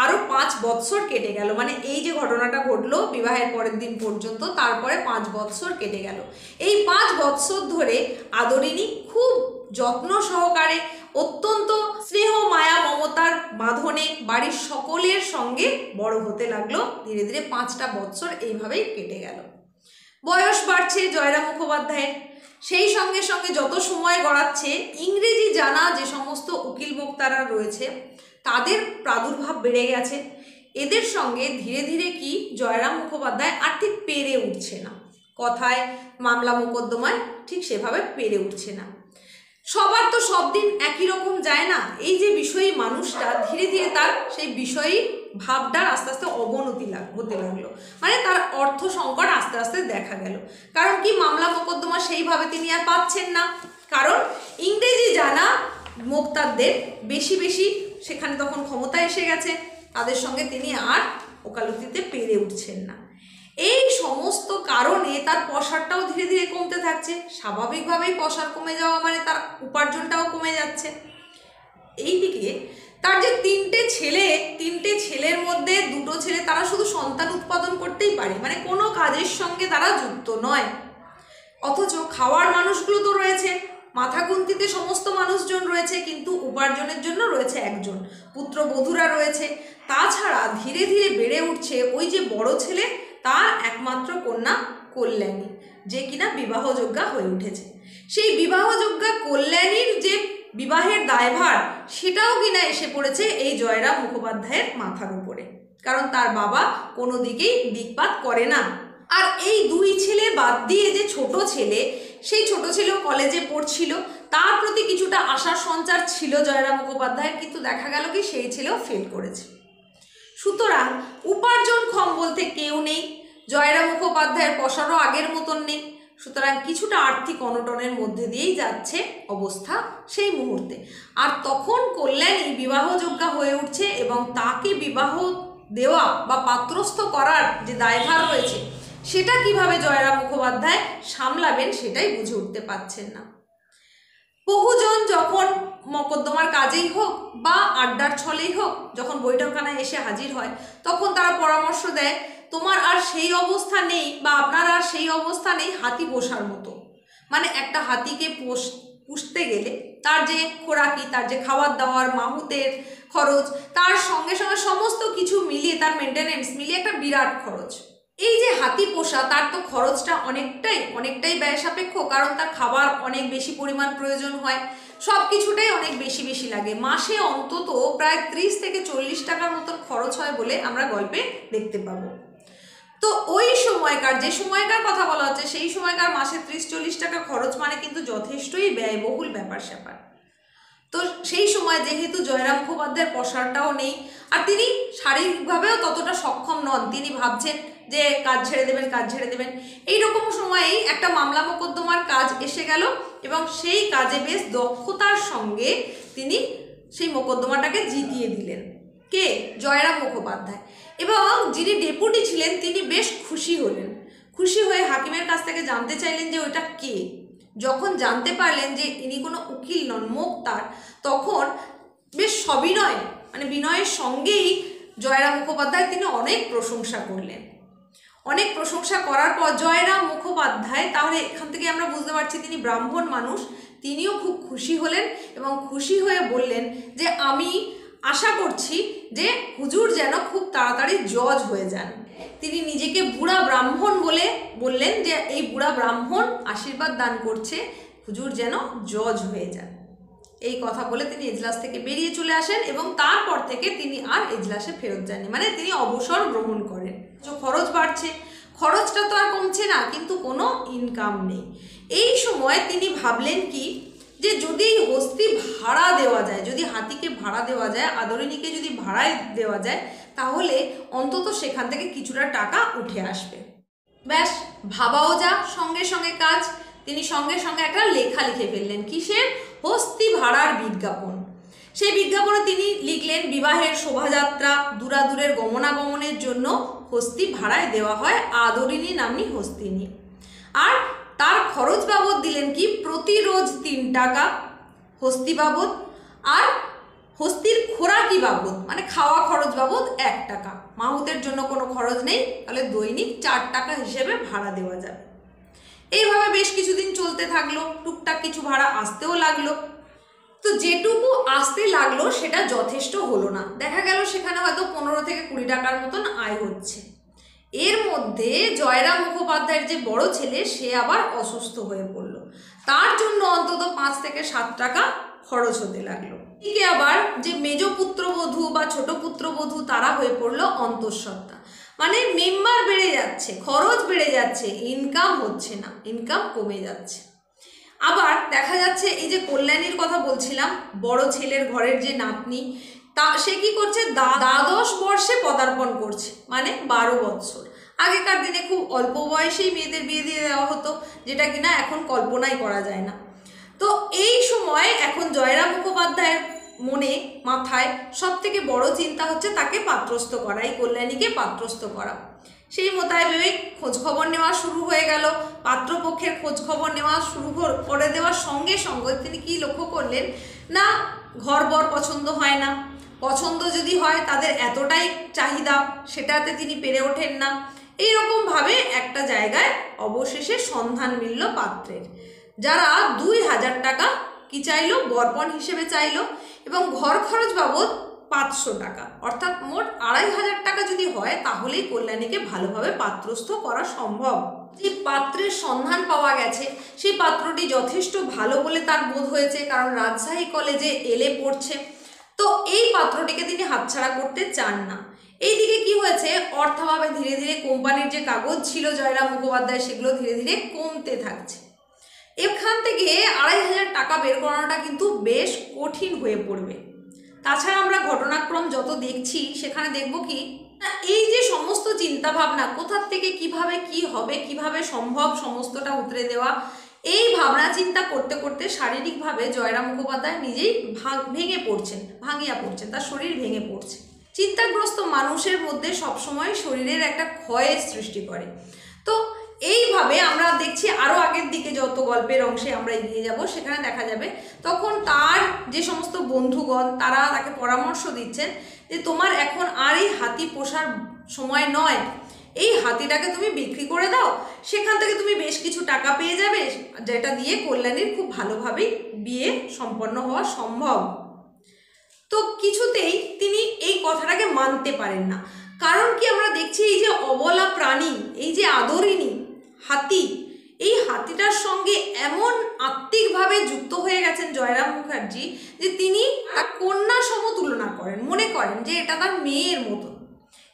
[SPEAKER 1] আরও 5 বৎসর কেটে গেল, মানে এই যে ঘটনাটা ঘটলো বিবাহের পরের দিন পর্যন্ত, তারপরে 5 বৎসর কেটে গেল। এই 5 বৎসর ধরে আদরিনী খুব যত্ন সহকারে, অত্যন্ত স্নেহ মায়া মমতার বাঁধনে বাড়ির সকলের সঙ্গে বড় হতে লাগলো। ধীরে ধীরে 5টা বৎসর এইভাবেই কেটে গেল। বয়স বাড়ছে জয়রাম মুখোপাধ্যায়ের, সেই সঙ্গে সঙ্গে যত সময় গড়াচ্ছে ইংরেজি জানা যে সমস্ত উকিল বক্তারা রয়েছে তাদের প্রাদুর্ভাব বেড়ে গেছে। এদের সঙ্গে ধীরে ধীরে কি জয়রাম মুখোপাধ্যায় আর ঠিক পেরে উঠছে না, কথায় মামলা মোকদ্দমায় ঠিক সেভাবে পেরে উঠছে না। সবার তো সব দিন একই রকম যায় না। এই যে বিষয়ী মানুষটা ধীরে ধীরে তার সেই বিষয়ী ভাবটার আস্তে আস্তে অবনতি হতে লাগলো, মানে তার অর্থ সংকট আস্তে আস্তে দেখা গেল। কারণ কি, মামলা মোকদ্দমা সেইভাবে তিনি আর পাচ্ছেন না, কারণ ইংরেজি জানা মোক্তারদের বেশি বেশি সেখানে তখন ক্ষমতা এসে গেছে, তাদের সঙ্গে তিনি আর ওকালতিতে পেরে উঠছেন না। এই সমস্ত কারণে তার পসারটাও ধীরে ধীরে কমতে থাকছে। স্বাভাবিকভাবেই পসার কমে যাওয়া মানে তার উপার্জনটাও কমে যাচ্ছে। এইদিকে তার যে তিনটে ছেলের মধ্যে দুটো ছেলে তারা শুধু সন্তান উৎপাদন করতেই পারে, মানে কোনো কাজের সঙ্গে তারা যুক্ত নয়, অথচ খাওয়ার মানুষগুলো তো রয়েছে, মাথা গুনতিতে সমস্ত মানুষজন রয়েছে, কিন্তু উপার্জনের জন্য রয়েছে একজন, পুত্রবধূরা রয়েছে। তাছাড়া ধীরে ধীরে বেড়ে উঠছে ওই যে বড় ছেলে, তার একমাত্র কন্যা কল্যাণী, যে কিনা বিবাহযোগ্যা হয়ে উঠেছে। সেই বিবাহযোগ্যা কল্যাণীর যে বিবাহের দায়ভার, সেটাও কিনা এসে পড়েছে এই জয়রাম মুখোপাধ্যায়ের মাথার উপরে, কারণ তার বাবা কোনো দিকেই দিকপাত করে না। আর এই দুই ছেলে বাদ দিয়ে যে ছোট ছেলে, সেই ছোট ছেলেও কলেজে পড়ছিল, তার প্রতি কিছুটা আশার সঞ্চার ছিল জয়রাম মুখোপাধ্যায়ের, কিন্তু দেখা গেল কি সেই ছেলেও ফেল করেছে। সুতরাং উপার্জনক্ষম বলতে কেউ নেই, জয়রাম মুখোপাধ্যায়ের পসারও আগের মতন নেই। সুতরাং কিছুটা আর্থিক অনটনের মধ্যে দিয়েই যাচ্ছে অবস্থা সেই মুহূর্তে। আর তখন কল্যাণী বিবাহযোগ্যা হয়ে উঠছে, এবং তাকে বিবাহ দেওয়া বা পাত্রস্থ করার যে দায়ভার রয়েছে, সেটা কিভাবে জয়রাম মুখোপাধ্যায় সামলাবেন সেটাই বুঝে উঠতে পারছেন না। বহুজন যখন মকদ্দমার কাজেই হোক বা আড্ডার ছলেই হোক, যখন বৈঠকখানায় এসে হাজির হয়, তখন তারা পরামর্শ দেয়, তোমার আর সেই অবস্থা নেই বা আপনার আর সেই অবস্থা নেই হাতি পোষার মতো। মানে একটা হাতিকে পুষতে গেলে তার যে খোরাকি, তার যে খাবার দাওয়ার, মাহুতের খরচ, তার সঙ্গে সঙ্গে সমস্ত কিছু মিলিয়ে, তার মেনটেনেন্স মিলিয়ে একটা বিরাট খরচ। এই যে হাতি পোষা, তার তো খরচটা অনেকটাই ব্যয় সাপেক্ষ, কারণ তার খাবার অনেক বেশি পরিমাণ প্রয়োজন হয়, সব কিছুটাই অনেক বেশি বেশি লাগে। মাসে অন্তত প্রায় 30 থেকে 40 টাকার মতন খরচ হয় বলে আমরা গল্পে দেখতে পাবো। তো ওই সময়কার, যে সময়কার কথা বলা হচ্ছে, সেই সময়কার মাসে 30-40 টাকা খরচ মানে কিন্তু যথেষ্টই ব্যয়বহুল ব্যাপার স্যাপার। তো সেই সময় যেহেতু জয়রাম মুখোপাধ্যায়ের পসারটাও নেই, আর তিনি শারীরিকভাবেও ততটা সক্ষম নন, তিনি ভাবছেন যে কাজ ছেড়ে দেবেন, এইরকম সময়েই একটা মামলা মোকদ্দমার কাজ এসে গেল, এবং সেই কাজে বেশ দক্ষতার সঙ্গে তিনি সেই মোকদ্দমাটাকে জিতিয়ে দিলেন। কে? জয়রাম মুখোপাধ্যায়। এবং যিনি ডেপুটি ছিলেন তিনি বেশ খুশি হলেন, খুশি হয়ে হাকিমের কাছ থেকে জানতে চাইলেন যে ওইটা কে। যখন জানতে পারলেন যে ইনি কোনো উকিল নন, মোক্তার, তখন বেশ সবিনয়, মানে বিনয়ের সঙ্গেই জয়রাম মুখোপাধ্যায় তিনি অনেক প্রশংসা করলেন। অনেক প্রশংসা করার পর জয়রাম মুখোপাধ্যায়, তাহলে এখান থেকে আমরা বুঝতে পারছি তিনি ব্রাহ্মণ মানুষ, তিনিও খুব খুশি হলেন এবং খুশি হয়ে বললেন যে আমি আশা করছি যে হুজুর যেন খুব তাড়াতাড়ি জজ হয়ে যান। তিনি নিজেকে বুড়া ব্রাহ্মণ বলে বললেন যে এই বুড়া ব্রাহ্মণ আশীর্বাদ দান করছে, হুজুর যেন জজ হয়ে যান। এই কথা বলে তিনি এজলাস থেকে বেরিয়ে চলে আসেন, এবং তারপর থেকে তিনি আর এজলাসে ফেরত যাননি, মানে তিনি অবসর গ্রহণ করেন। যে খরচ বাড়ছে, খরচটা তো আর কমছে না, কিন্তু কোনো ইনকাম নেই। এই সময় তিনি ভাবলেন কি, যে যদি হস্তি ভাড়া দেওয়া যায়, যদি হাতিকে ভাড়া দেওয়া যায়, আদরিণীকে যদি ভাড়ায় দেওয়া যায়, তাহলে অন্তত সেখান থেকে কিছুটা টাকা উঠে আসবে। ব্যাস, ভাবাও যা, সঙ্গে সঙ্গে কাজ। তিনি সঙ্গে সঙ্গে একটা লেখা লিখে ফেললেন, কিসের? হস্তি ভাড়ার বিজ্ঞাপন। সেই বিজ্ঞাপনে তিনি লিখলেন, বিবাহের শোভাযাত্রা, দূরাদূরের গমনাগমনের জন্য হস্তি ভাড়ায় দেওয়া হয় আদরিণী নাম্নী হস্তিনী। আর তার খরচ বাবদ দিলেন কি, প্রতি রোজ 3 টাকা হস্তি বাবদ, আর হস্তির খোরাকি বাবদ, মানে খাওয়া খরচ বাবদ 1 টাকা। মাহুতের জন্য কোনো খরচ নেই, তাহলে দৈনিক 4 টাকা হিসেবে ভাড়া দেওয়া যাবে। এইভাবে বেশ কিছুদিন চলতে থাকলো, টুকটাক কিছু ভাড়া আসতেও লাগলো। তো যেটুকু আসতে লাগলো সেটা যথেষ্ট হলো না, দেখা গেল সেখানে হয়তো 15 থেকে 20 টাকার মতন আয় হচ্ছে। এর মধ্যে জয়রাম মুখোপাধ্যায়ের যে বড় ছেলে, সে আবার অসুস্থ হয়ে পড়ল, তার জন্য অন্তত 5 থেকে 7 টাকা খরচ হতে লাগলো। এদিকে আবার যে মেজ পুত্রবধূ বা ছোট পুত্রবধূ, তারা হয়ে পড়লো অন্তঃসত্ত্বা, মানে মেম্বার বেড়ে যাচ্ছে, খরচ বেড়ে যাচ্ছে, ইনকাম হচ্ছে না, ইনকাম কমে যাচ্ছে। আবার দেখা যাচ্ছে এই যে কল্যাণীর কথা বলছিলাম, বড় ছেলের ঘরের যে নাতনি, তা সে কি করছে, দ্বাদশ বর্ষে পদার্পণ করছে, মানে 12 বৎসর। আগেকার দিনে খুব অল্প বয়সেই মেয়েদের বিয়ে দিয়ে দেওয়া হতো, যেটা কিনা এখন কল্পনাই করা যায় না। তো এই সময় এখন জয়রাম মুখোপাধ্যায়ের মনে মাথায় সব থেকে বড় চিন্তা হচ্ছে তাকে পাত্রস্থ করা, এই কল্যাণীকে পাত্রস্থ করা। সেই মোতাবেক খোঁজখবর নেওয়া শুরু হয়ে গেল। পাত্রপক্ষের খোঁজখবর নেওয়া শুরু করে দেওয়ার সঙ্গে সঙ্গে তিনি কি লক্ষ্য করলেন না, ঘর বর পছন্দ হয় না, পছন্দ যদি হয় তাদের এতটাই চাহিদা, সেটাতে তিনি পেরে ওঠেন না। এইরকমভাবে একটা জায়গায় অবশেষে সন্ধান মিলল পাত্রের, যারা 2000 টাকা কি চাইলো, বরপণ হিসেবে চাইলো, এবং ঘর খরচ বাবদ 500 টাকা, অর্থাৎ মোট 2500 টাকা যদি হয় তাহলেই কল্যাণীকে ভালোভাবে পাত্রস্থ করা সম্ভব। যে পাত্রের সন্ধান পাওয়া গেছে সেই পাত্রটি যথেষ্ট ভালো বলে তার বোধ হয়েছে, কারণ রাজশাহী কলেজে এলএ পড়ছে। তো এই পাত্রটিকে তিনি হাতছাড়া করতে চান না। এইদিকে কি হয়েছে, অর্থাভাবে ধীরে ধীরে কোম্পানির যে কাগজ ছিল জয়রাম মুখোপাধ্যায়, সেগুলো ধীরে ধীরে কমতে থাকছে। এখান থেকে 2500 টাকা বের করানোটা কিন্তু বেশ কঠিন হয়ে পড়বে। তাছাড়া আমরা ঘটনাক্রম যত দেখছি সেখানে দেখব কি, এই যে সমস্ত চিন্তা ভাবনা কোথার থেকে কিভাবে কি হবে, কিভাবে সম্ভব সমস্তটা উতরে দেওয়া, এই ভাবনা চিন্তা করতে করতে শারীরিকভাবে জয়রাম মুখোপাধ্যায় নিজেই ভাঙিয়া পড়ছেন, তার শরীর ভেঙে পড়ছে। চিন্তাগ্রস্ত মানুষের মধ্যে সবসময় শরীরের একটা ক্ষয়ের সৃষ্টি করে। তো এইভাবে আমরা দেখছি আরও আগের দিকে যত গল্পের অংশে আমরা এগিয়ে যাব সেখানে দেখা যাবে তখন তার যে সমস্ত বন্ধুগণ তারা তাকে পরামর্শ দিচ্ছেন যে তোমার এখন আর এই হাতি পোষার সময় নয়, এই হাতিটাকে তুমি বিক্রি করে দাও, সেখান থেকে তুমি বেশ কিছু টাকা পেয়ে যাবে, যেটা দিয়ে কল্যাণীর খুব ভালোভাবেই বিয়ে সম্পন্ন হওয়া সম্ভব। তো কিছুতেই তিনি এই কথাটাকে মানতে পারেন না। কারণ কি, আমরা দেখছি এই যে অবলা প্রাণী, এই যে আদরিনী হাতি, এই হাতিটার সঙ্গে এমন আত্মিকভাবে যুক্ত হয়ে গেছেন জয়রাম মুখার্জি যে তিনি তার কন্যা সম তুলনা করেন, মনে করেন যে এটা তার মেয়ের মতো,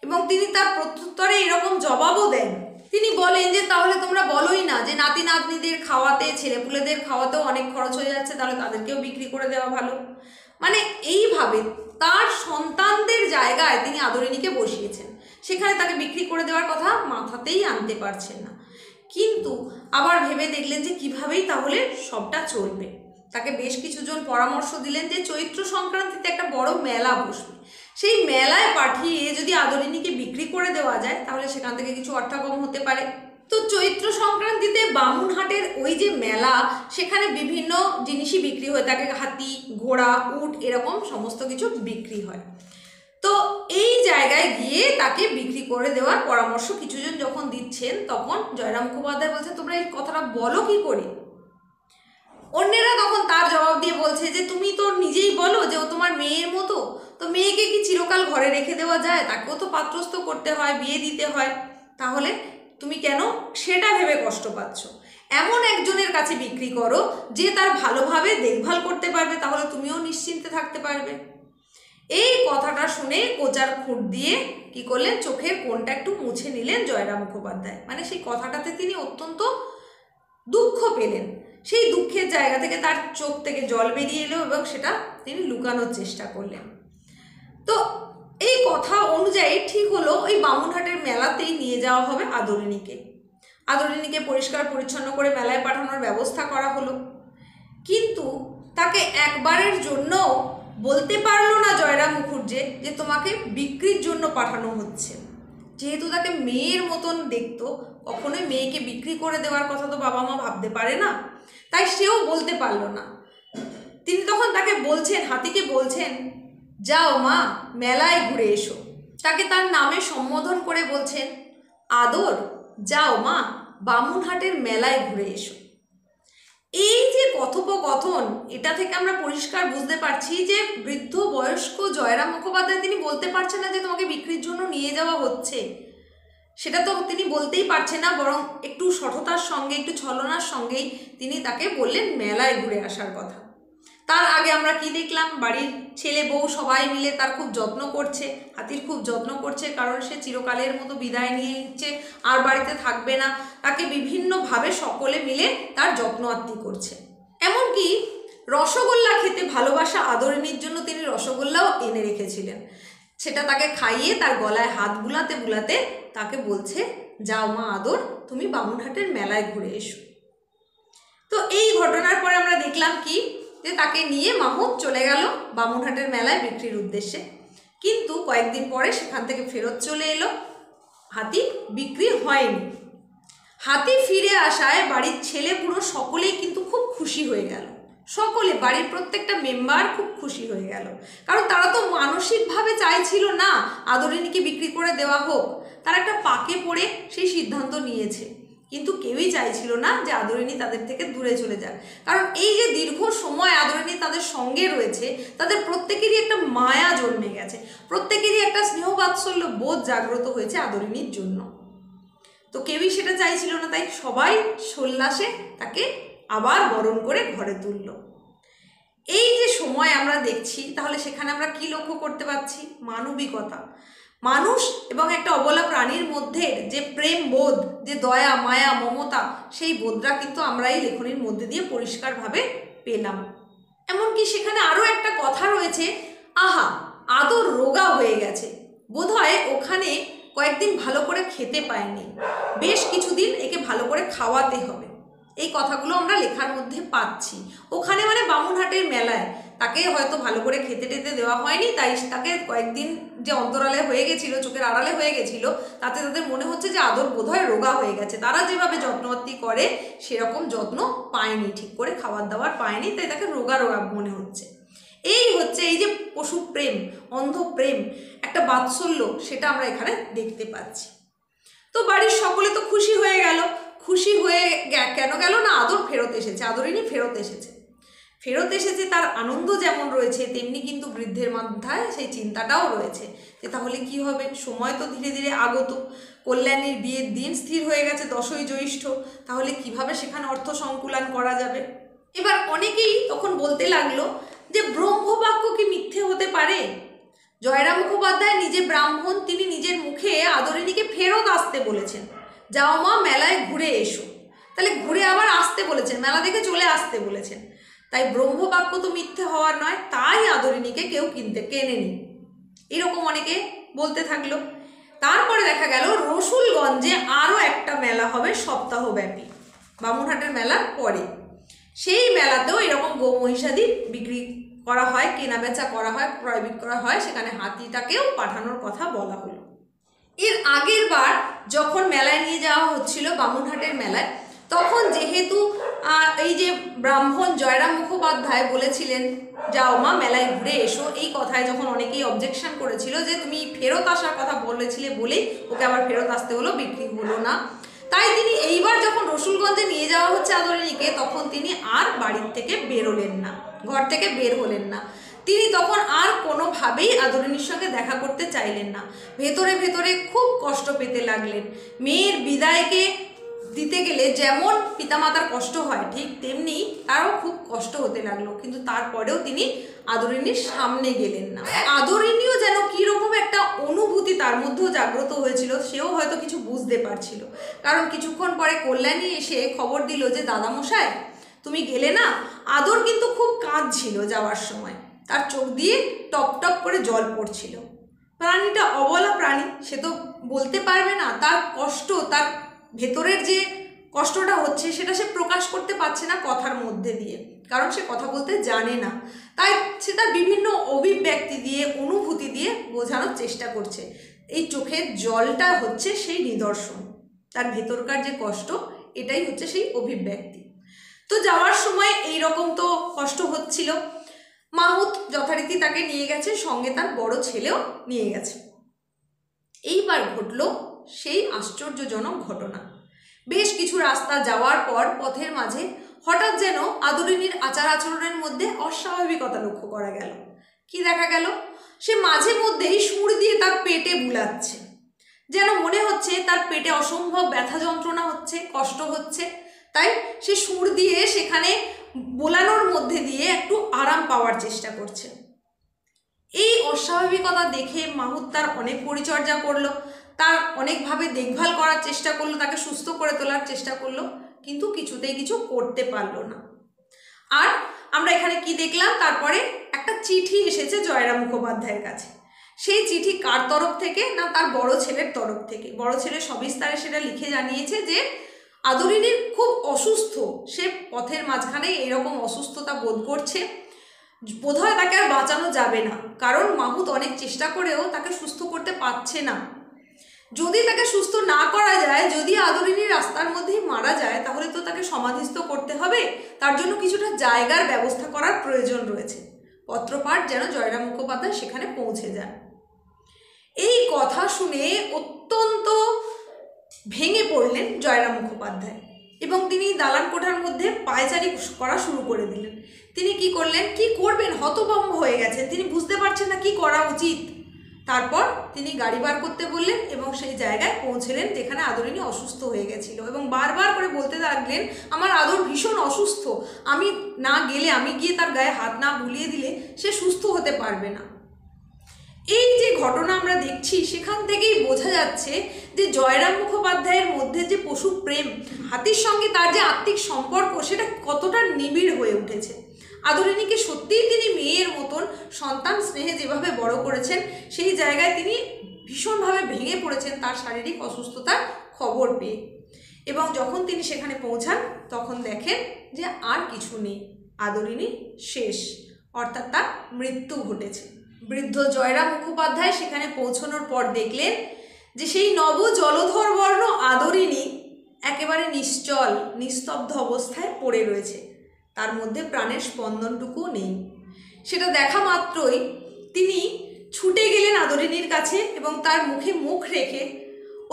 [SPEAKER 1] এবং তিনি তার প্রত্যুত্তরে এরকম জবাবও দেন। তিনি বলেন যে তাহলে তোমরা বলোই না যে নাতি নাতনিদের খাওয়াতে, ছেলেপুলেদের খাওয়াতেও অনেক খরচ হয়ে যাচ্ছে, তাহলে তাদেরকেও বিক্রি করে দেওয়া ভালো। মানে এইভাবে তার সন্তানদের জায়গায় তিনি আদরিনীকে বসিয়েছেন, সেখানে তাকে বিক্রি করে দেওয়ার কথা মাথাতেই আনতে পারছেন না। কিন্তু আবার ভেবে দেখলেন যে কিভাবেই তাহলে সবটা চলবে। তাকে বেশ কিছুজন পরামর্শ দিলেন যে চৈত্র সংক্রান্তিতে একটা বড় মেলা বসবে, সেই মেলায় পাঠিয়ে যদি আদরিনীকে বিক্রি করে দেওয়া যায় তাহলে সেখান থেকে কিছু অর্থাগম হতে পারে। তো চৈত্র সংক্রান্তিতে বামুনহাটের ওই যে মেলা, সেখানে বিভিন্ন জিনিসই বিক্রি হয়ে থাকে, হাতি, ঘোড়া, উট, এরকম সমস্ত কিছু বিক্রি হয়। তো এই জায়গায় গিয়ে তাকে বিক্রি করে দেওয়ার পরামর্শ কিছুজন যখন দিচ্ছেন, তখন জয়রাম মুখোপাধ্যায় বলছে তোমরা এই কথাটা বলো কি করে? অন্যেরা তখন তার জবাব দিয়ে বলছে যে তুমি তো নিজেই বলো যে ও তোমার মেয়ের মতো, তো মেয়েকে কি চিরকাল ঘরে রেখে দেওয়া যায়? তাকেও তো পাত্রস্থ করতে হয়, বিয়ে দিতে হয়, তাহলে তুমি কেন সেটা ভেবে কষ্ট পাচ্ছ? এমন একজনের কাছে বিক্রি করো যে তার ভালোভাবে দেখভাল করতে পারবে, তাহলে তুমিও নিশ্চিন্তে থাকতে পারবে। এই কথাটা শুনে কোচার খুঁট দিয়ে কি করলেন, চোখের কোণটা একটু মুছে নিলেন জয়রাম মুখোপাধ্যায়। মানে সেই কথাটাতে তিনি অত্যন্ত দুঃখ পেলেন, সেই দুঃখের জায়গা থেকে তার চোখ থেকে জল বেরিয়ে এলো এবং সেটা তিনি লুকানোর চেষ্টা করলেন। তো এই কথা অনুযায়ী ঠিক হলো ওই বামুনহাটের মেলাতেই নিয়ে যাওয়া হবে আদরিনীকে। আদরিনীকে পরিষ্কার পরিচ্ছন্ন করে মেলায় পাঠানোর ব্যবস্থা করা হলো। কিন্তু তাকে একবারের জন্য বলতে পারলো না জয়রাম মুখুজ্জে যে তোমাকে বিক্রির জন্য পাঠানো হচ্ছে। যেহেতু তাকে মেয়ের মতন দেখতো, কখনোই মেয়েকে বিক্রি করে দেওয়ার কথা তো বাবা মা ভাবতে পারে না, তাই সেও বলতে পারলো না। তিনি তখন তাকে বলছেন, হাতিকে বলছেন, যাও মা, মেলায় ঘুরে এসো। তাকে তার নামে সম্বোধন করে বলছেন, আদর, যাও মা, বামুনহাটের মেলায় ঘুরে এসো। এই যে কথোপকথন, এটা থেকে আমরা পরিষ্কার বুঝতে পারছি যে বৃদ্ধ বয়স্ক জয়রাম মুখোপাধ্যায় তিনি বলতে পারছেন না যে তোমাকে বিক্রির জন্য নিয়ে যাওয়া হচ্ছে, সেটা তো তিনি বলতেই পারছেন না, বরং একটু সঠতার সঙ্গে, একটু ছলনার সঙ্গেই তিনি তাকে বললেন মেলায় ঘুরে আসার কথা। তার আগে আমরা কি দেখলাম, বাড়ির ছেলে বউ সবাই মিলে তার খুব যত্ন করছে, হাতির খুব যত্ন করছে, কারণ সে চিরকালের মতো বিদায় নিয়ে নিচ্ছে, আর বাড়িতে থাকবে না। তাকে বিভিন্নভাবে সকলে মিলে তার যত্ন আত্তি করছে। এমনকি রসগোল্লা খেতে ভালোবাসা আদরিনীর জন্য তিনি রসগোল্লাও এনে রেখেছিলেন। সেটা তাকে খাইয়ে তার গলায় হাত বুলাতে বুলাতে তাকে বলছে, যাও মা আদর, তুমি বামুনহাটের মেলায় ঘুরে এসো। তো এই ঘটনার পরে আমরা দেখলাম কি, যে তাকে নিয়ে মাহুত চলে গেল বামুনহাটের মেলায় বিক্রির উদ্দেশ্যে। কিন্তু কয়েকদিন পরে সেখান থেকে ফেরত চলে এলো, হাতি বিক্রি হয়নি। হাতি ফিরে আসায় বাড়ির ছেলে পুরো সকলেই কিন্তু খুব খুশি হয়ে গেল। সকলে, বাড়ির প্রত্যেকটা মেম্বার খুব খুশি হয়ে গেল, কারণ তারা তো মানসিকভাবে চাইছিল না আদরিনীকে বিক্রি করে দেওয়া হোক। তারা একটা পাকে পড়ে সেই সিদ্ধান্ত নিয়েছে, কিন্তু কেউই চাইছিল না যে আদরিনী তাদের থেকে দূরে চলে যাক। কারণ এই যে দীর্ঘ সময় আদরিনী তাদের সঙ্গে রয়েছে, তাদের প্রত্যেকেরই একটা মায়া জন্মে গেছে, প্রত্যেকেরই একটা স্নেহ বাৎসল্য বোধ জাগ্রত হয়েছে আদরিনীর জন্য। তো কেউই সেটা চাইছিল না, তাই সবাই সোল্লাসে তাকে আবার বরণ করে ঘরে তুলল। এই যে সময় আমরা দেখছি, তাহলে সেখানে আমরা কি লক্ষ্য করতে পারছি? মানবিকতা। মানুষ এবং একটা অবলা প্রাণীর মধ্যে যে প্রেম বোধ, যে দয়া মায়া মমতা, সেই বোধটা কিন্তু আমরা এই লেখনীর মধ্যে দিয়ে পরিষ্কারভাবে পেলাম। এমনকি সেখানে আরও একটা কথা রয়েছে, আহা আদর রোগা হয়ে গেছে, বোধহয় ওখানে কয়েকদিন ভালো করে খেতে পায়নি, বেশ কিছুদিন একে ভালো করে খাওয়াতে হবে। এই কথাগুলো আমরা লেখার মধ্যে পাচ্ছি। ওখানে মানে বামুনহাটের মেলায় তাকে হয়তো ভালো করে খেতে টেতে দেওয়া হয়নি, তাই তাকে কয়েকদিন যে অন্তরালে হয়ে গেছিল, চোখের আড়ালে হয়ে গেছিল, তাতে তাদের মনে হচ্ছে যে আদর বোধহয় রোগা হয়ে গেছে। তারা যেভাবে যত্নআত্তি করে সেরকম যত্ন পায়নি, ঠিক করে খাবার দাবার পায়নি, তাই তাকে রোগা রোগা মনে হচ্ছে। এই হচ্ছে এই যে পশু প্রেম, অন্ধ প্রেম, একটা বাৎসল্য, সেটা আমরা এখানে দেখতে পাচ্ছি। তো বাড়ির সকলে তো খুশি হয়ে গেল। খুশি হয়ে কেন গেল না, আদর ফেরত এসেছে, আদরিনী ফেরত এসেছে। ফেরত এসেছে তার আনন্দ যেমন রয়েছে, তেমনি কিন্তু বৃদ্ধের মাথায় সেই চিন্তাটাও রয়েছে যে তাহলে কি হবে। সময় তো ধীরে ধীরে আগত, কল্যাণীর বিয়ের দিন স্থির হয়ে গেছে 10ই জ্যৈষ্ঠ, তাহলে কিভাবে সেখানে অর্থ সংকুলান করা যাবে। এবার অনেকেই তখন বলতে লাগলো যে ব্রহ্মবাক্য কি মিথ্যে হতে পারে? জয়রাম মুখোপাধ্যায় নিজে ব্রাহ্মণ, তিনি নিজের মুখে আদরিনীকে ফেরত আসতে বলেছেন, যাও মা মেলায় ঘুরে এসো। তাহলে ঘুরে আবার আসতে বলেছেন, মেলা দেখে চলে আসতে বলেছেন, তাই ব্রহ্মবাক্য তো মিথ্যে হওয়ার নয়, তাই আদরিনীকে কেউ কেনেনি, এরকম অনেকে বলতে থাকলো। তারপরে দেখা গেল রসুলগঞ্জে আরও একটা মেলা হবে সপ্তাহব্যাপী, বামুনহাটের মেলার পরে। সেই মেলাতেও এরকম গো মহিষাদি বিক্রি করা হয়, কেনা বেচা করা হয়, ক্রয় বিক্রয় হয়, সেখানে হাতিটাকেও পাঠানোর কথা বলা হলো। এর আগের বার যখন মেলায় নিয়ে যাওয়া হচ্ছিল বামুনহাটের মেলায়, তখন যেহেতু এই যে ব্রাহ্মণ জয়রাম মুখোপাধ্যায় বলেছিলেন যাও মা মেলায় ঘুরে এসো, এই কথায় যখন অনেকেই অবজেকশন করেছিল যে তুমি ফেরত আসার কথা বলেছিলে বলেই ওকে আবার ফেরত আসতে হলো, বিক্রি হলো না, তাই তিনি এইবার যখন রসুলগঞ্জে নিয়ে যাওয়া হচ্ছে আদরিনীকে, তখন তিনি আর বাড়ির থেকে বেরোলেন না, ঘর থেকে বের হলেন না। তিনি তখন আর কোনোভাবেই আদরিনীর সঙ্গে দেখা করতে চাইলেন না, ভেতরে ভেতরে খুব কষ্ট পেতে লাগলেন। মেয়ের বিদায়কে দিতে গেলে যেমন পিতামাতার কষ্ট হয়, ঠিক তেমনি তারও খুব কষ্ট হতে লাগলো, কিন্তু তারপরেও তিনি আদরিনীর সামনে গেলেন না। আদরিনীও যেন কীরকম একটা অনুভূতি তার মধ্যেও জাগ্রত হয়েছিল, সেও হয়তো কিছু বুঝতে পারছিল। কারণ কিছুক্ষণ পরে কল্যাণী এসে খবর দিল যে দাদামশাই তুমি গেলে না। আদর কিন্তু খুব কাঁদছিল যাওয়ার সময়, তার চোখ দিয়ে টপ টপ করে জল পড়ছিল। প্রাণীটা অবলা প্রাণী, সে তো বলতে পারবে না, তার কষ্ট, তার ভেতরের যে কষ্টটা হচ্ছে সেটা সে প্রকাশ করতে পারছে না কথার মধ্যে দিয়ে, কারণ সে কথা বলতে জানে না। তাই সে তার বিভিন্ন অভিব্যক্তি দিয়ে, অনুভূতি দিয়ে বোঝানোর চেষ্টা করছে। এই চোখের জলটা হচ্ছে সেই নিদর্শন, তার ভেতরকার যে কষ্ট, এটাই হচ্ছে সেই অভিব্যক্তি। তো যাওয়ার সময় এই রকম তো কষ্ট হচ্ছিল। মাহুত যথারীতি তাকে নিয়ে গেছে, সঙ্গে তার বড় ছেলেও নিয়ে গেছে। এইবার ঘটল সেই আশ্চর্যজনক ঘটনা। বেশ কিছু রাস্তা যাওয়ার পর পথের মাঝে হঠাৎ যেন আদরিনীর আচার আচরণের মধ্যে অস্বাভাবিকতা লক্ষ্য করা গেল। কি দেখা গেল? সে মাঝে মধ্যেই সুর দিয়ে তার পেটে বুলাচ্ছে, যেন মনে হচ্ছে তার পেটে অসম্ভব ব্যথা যন্ত্রণা হচ্ছে, কষ্ট হচ্ছে, তাই সে সুর দিয়ে সেখানে বোলানোর মধ্যে দিয়ে একটু আরাম পাওয়ার চেষ্টা করছে। এই অস্বাভাবিকতা দেখে মাহুত তার অনেক পরিচর্যা করলো, তার অনেকভাবে দেখভাল করার চেষ্টা করলো, তাকে সুস্থ করে তোলার চেষ্টা করলো, কিন্তু কিছুতেই কিছু করতে পারলো না। আর আমরা এখানে কি দেখলাম, তারপরে একটা চিঠি এসেছে জয়রাম মুখোপাধ্যায়ের কাছে। সেই চিঠি কার তরফ থেকে না, তার বড় ছেলের তরফ থেকে। বড় ছেলে সবিস্তারে সেটা লিখে জানিয়েছে যে আদরিনীর খুব অসুস্থ, সে পথের মাঝখানে এরকম অসুস্থতা বোধ করছে, বোধহয় তাকে আর বাঁচানো যাবে না, কারণ মাহুত অনেক চেষ্টা করেও তাকে সুস্থ করতে পারছে না। যদি তাকে সুস্থ না করা যায়, যদি আদরিনী রাস্তার মধ্যেই মারা যায়, তাহলে তো তাকে সমাধিস্থ করতে হবে, তার জন্য কিছুটা জায়গার ব্যবস্থা করার প্রয়োজন রয়েছে। পত্রপাঠ যেন জয়রাম মুখোপাধ্যায় সেখানে পৌঁছে যান। এই কথা শুনে অত্যন্ত ভেঙে পড়লেন জয়রাম মুখোপাধ্যায় এবং তিনি দালান কোঠার মধ্যে পায়চারি করা শুরু করে দিলেন। তিনি কি করলেন, কি করবেন, হতভম্ব হয়ে গেছেন, তিনি বুঝতে পারছেন না কি করা উচিত। তারপর তিনি গাড়ি বার করতে বললেন এবং সেই জায়গায় পৌঁছলেন যেখানে আদরিনী অসুস্থ হয়ে গেছিল এবং বারবার করে বলতে লাগলেন, আমার আদর ভীষণ অসুস্থ, আমি না গেলে, আমি গিয়ে তার গায়ে হাত না বুলিয়ে দিলে সে সুস্থ হতে পারবে না। এই যে ঘটনা আমরা দেখছি, সেখান থেকেই বোঝা যাচ্ছে যে জয়রাম মুখোপাধ্যায়ের মধ্যে যে পশু প্রেম, হাতির সঙ্গে তার যে আত্মিক সম্পর্ক, সেটা কতটা নিবিড় হয়ে উঠেছে। আদরিনীকে সত্যিই তিনি মেয়ের মতন সন্তান স্নেহে যেভাবে বড় করেছেন, সেই জায়গায় তিনি ভীষণভাবে ভেঙে পড়েছেন তার শারীরিক অসুস্থতার খবর পেয়ে। এবং যখন তিনি সেখানে পৌঁছান, তখন দেখেন যে আর কিছু নেই, আদরিনী শেষ, অর্থাৎ তার মৃত্যু ঘটেছে। বৃদ্ধ জয়রাম মুখোপাধ্যায় সেখানে পৌঁছানোর পর দেখলেন যে সেই নব জলধর বর্ণ আদরিনী একেবারে নিশ্চল নিস্তব্ধ অবস্থায় পড়ে রয়েছে, তার মধ্যে প্রাণের স্পন্দনটুকুও নেই। সেটা দেখা মাত্রই তিনি ছুটে গেলেন আদরিনীর কাছে এবং তার মুখে মুখ রেখে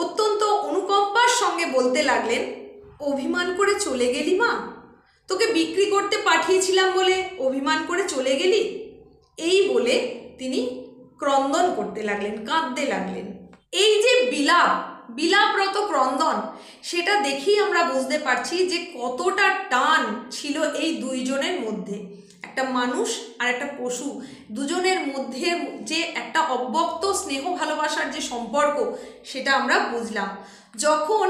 [SPEAKER 1] অত্যন্ত অনুকম্পার সঙ্গে বলতে লাগলেন, অভিমান করে চলে গেলি মা, তোকে বিক্রি করতে পাঠিয়েছিলাম বলে অভিমান করে চলে গেলি। এই বলে তিনি ক্রন্দন করতে লাগলেন, কাঁদতে লাগলেন। এই যে বিলাপরত ক্রন্দন, সেটা দেখেই আমরা বুঝতে পারছি যে কতটা টান ছিল এই দুইজনের মধ্যে। একটা মানুষ আর একটা পশু, দুজনের মধ্যে যে একটা অব্যক্ত স্নেহ ভালোবাসার যে সম্পর্ক, সেটা আমরা বুঝলাম। যখন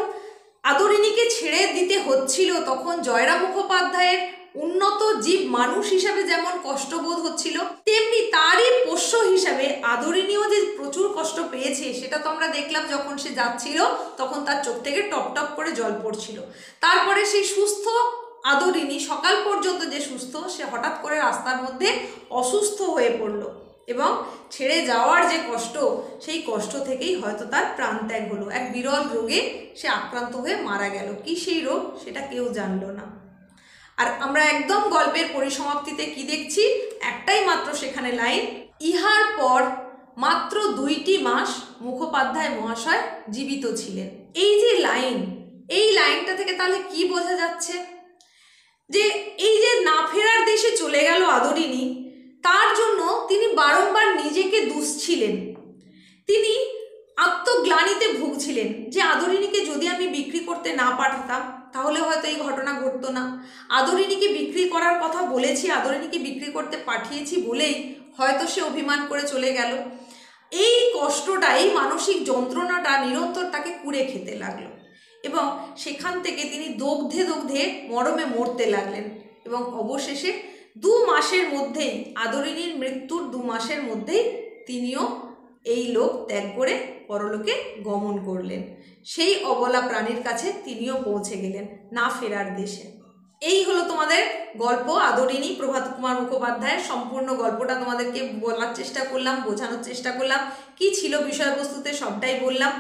[SPEAKER 1] আদরিনীকে ছেড়ে দিতে হচ্ছিল, তখন জয়রাম মুখোপাধ্যায়ের উন্নত জীব মানুষ হিসাবে যেমন কষ্টবোধ হচ্ছিল, তেমনি তারই পোষ্য হিসাবে আদরিনীও যে প্রচুর কষ্ট পেয়েছে, সেটা তো আমরা দেখলাম। যখন সে যাচ্ছিল তখন তার চোখ থেকে টপ টপ করে জল পড়ছিল। তারপরে সেই সুস্থ আদরিনী, সকাল পর্যন্ত যে সুস্থ, সে হঠাৎ করে রাস্তার মধ্যে অসুস্থ হয়ে পড়ল এবং ছেড়ে যাওয়ার যে কষ্ট, সেই কষ্ট থেকেই হয়তো তার প্রাণত্যাগ হলো। এক বিরল রোগে সে আক্রান্ত হয়ে মারা গেল। কি সেই রোগ, সেটা কেউ জানলো না। আর আমরা একদম গল্পের পরিসমাপ্তিতে কি দেখছি, একটাই মাত্র সেখানে লাইন, ইহার পর মাত্র 2টি মাস মুখোপাধ্যায় মহাশয় জীবিত ছিলেন। এই যে লাইন, এই লাইনটা থেকে তাহলে কি বোঝা যাচ্ছে, যে এই যে না ফেরার দেশে চলে গেল আদরিনী, তার জন্য তিনি বারংবার নিজেকে দুষছিলেন, তিনি আত্মগ্লানিতে ভুগছিলেন যে আদরিনীকে যদি আমি বিক্রি করতে না পাঠাতাম, তাহলে হয়তো এই ঘটনা ঘটতো না। আদরিনীকে বিক্রি করার কথা বলেছি, আদরিনীকে বিক্রি করতে পাঠিয়েছি বলেই হয়তো সে অভিমান করে চলে গেল। এই কষ্টটা, এই মানসিক যন্ত্রণাটা নিরন্তর তাকে কুড়ে খেতে লাগলো এবং সেখান থেকে তিনি দগ্ধে দগ্ধে মরমে মরতে লাগলেন এবং অবশেষে 2 মাসের মধ্যেই, আদরিনীর মৃত্যুর 2 মাসের মধ্যেই তিনিও এই লোক ত্যাগ করে পরলোকে গমন করলেন। সেই অবলা প্রাণীর কাছে তিনিও পৌঁছে গেলেন না ফেরার দেশে। এই হলো তোমাদের গল্প আদরিনী, প্রভাত কুমার মুখোপাধ্যায়ের। সম্পূর্ণ গল্পটা তোমাদেরকে বলার চেষ্টা করলাম, বোঝানোর চেষ্টা করলাম, কি ছিল বিষয়বস্তুতে সবটাই বললাম।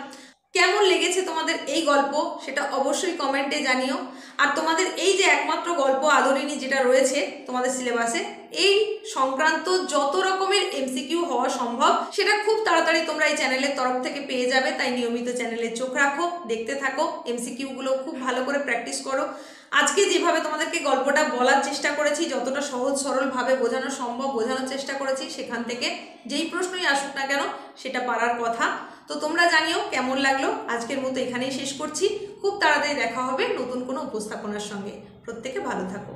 [SPEAKER 1] কেমন লেগেছে তোমাদের এই গল্প, সেটা অবশ্যই কমেন্টে জানিও। আর তোমাদের এই যে একমাত্র গল্প আদরিনী যেটা রয়েছে তোমাদের সিলেবাসে, এই সংক্রান্ত যত রকমের এমসিকিউ হওয়া সম্ভব, সেটা খুব তাড়াতাড়ি তোমরা এই চ্যানেলের তরফ থেকে পেয়ে যাবে। তাই নিয়মিত চ্যানেলে চোখ রাখো, দেখতে থাকো, এমসিকিউগুলো খুব ভালো করে প্র্যাকটিস করো। আজকে যেভাবে তোমাদেরকে গল্পটা বলার চেষ্টা করেছি, যতটা সহজ সরলভাবে বোঝানো সম্ভব বোঝানোর চেষ্টা করেছি, সেখান থেকে যেই প্রশ্নই আসুক না কেন সেটা পারার কথা। তো তোমরা জানিও কেমন লাগলো। আজকের মতো এখানেই শেষ করছি। খুব তাড়াতাড়ি দেখা হবে নতুন কোনো উপস্থাপনার সঙ্গে। প্রত্যেকে ভালো থাকো।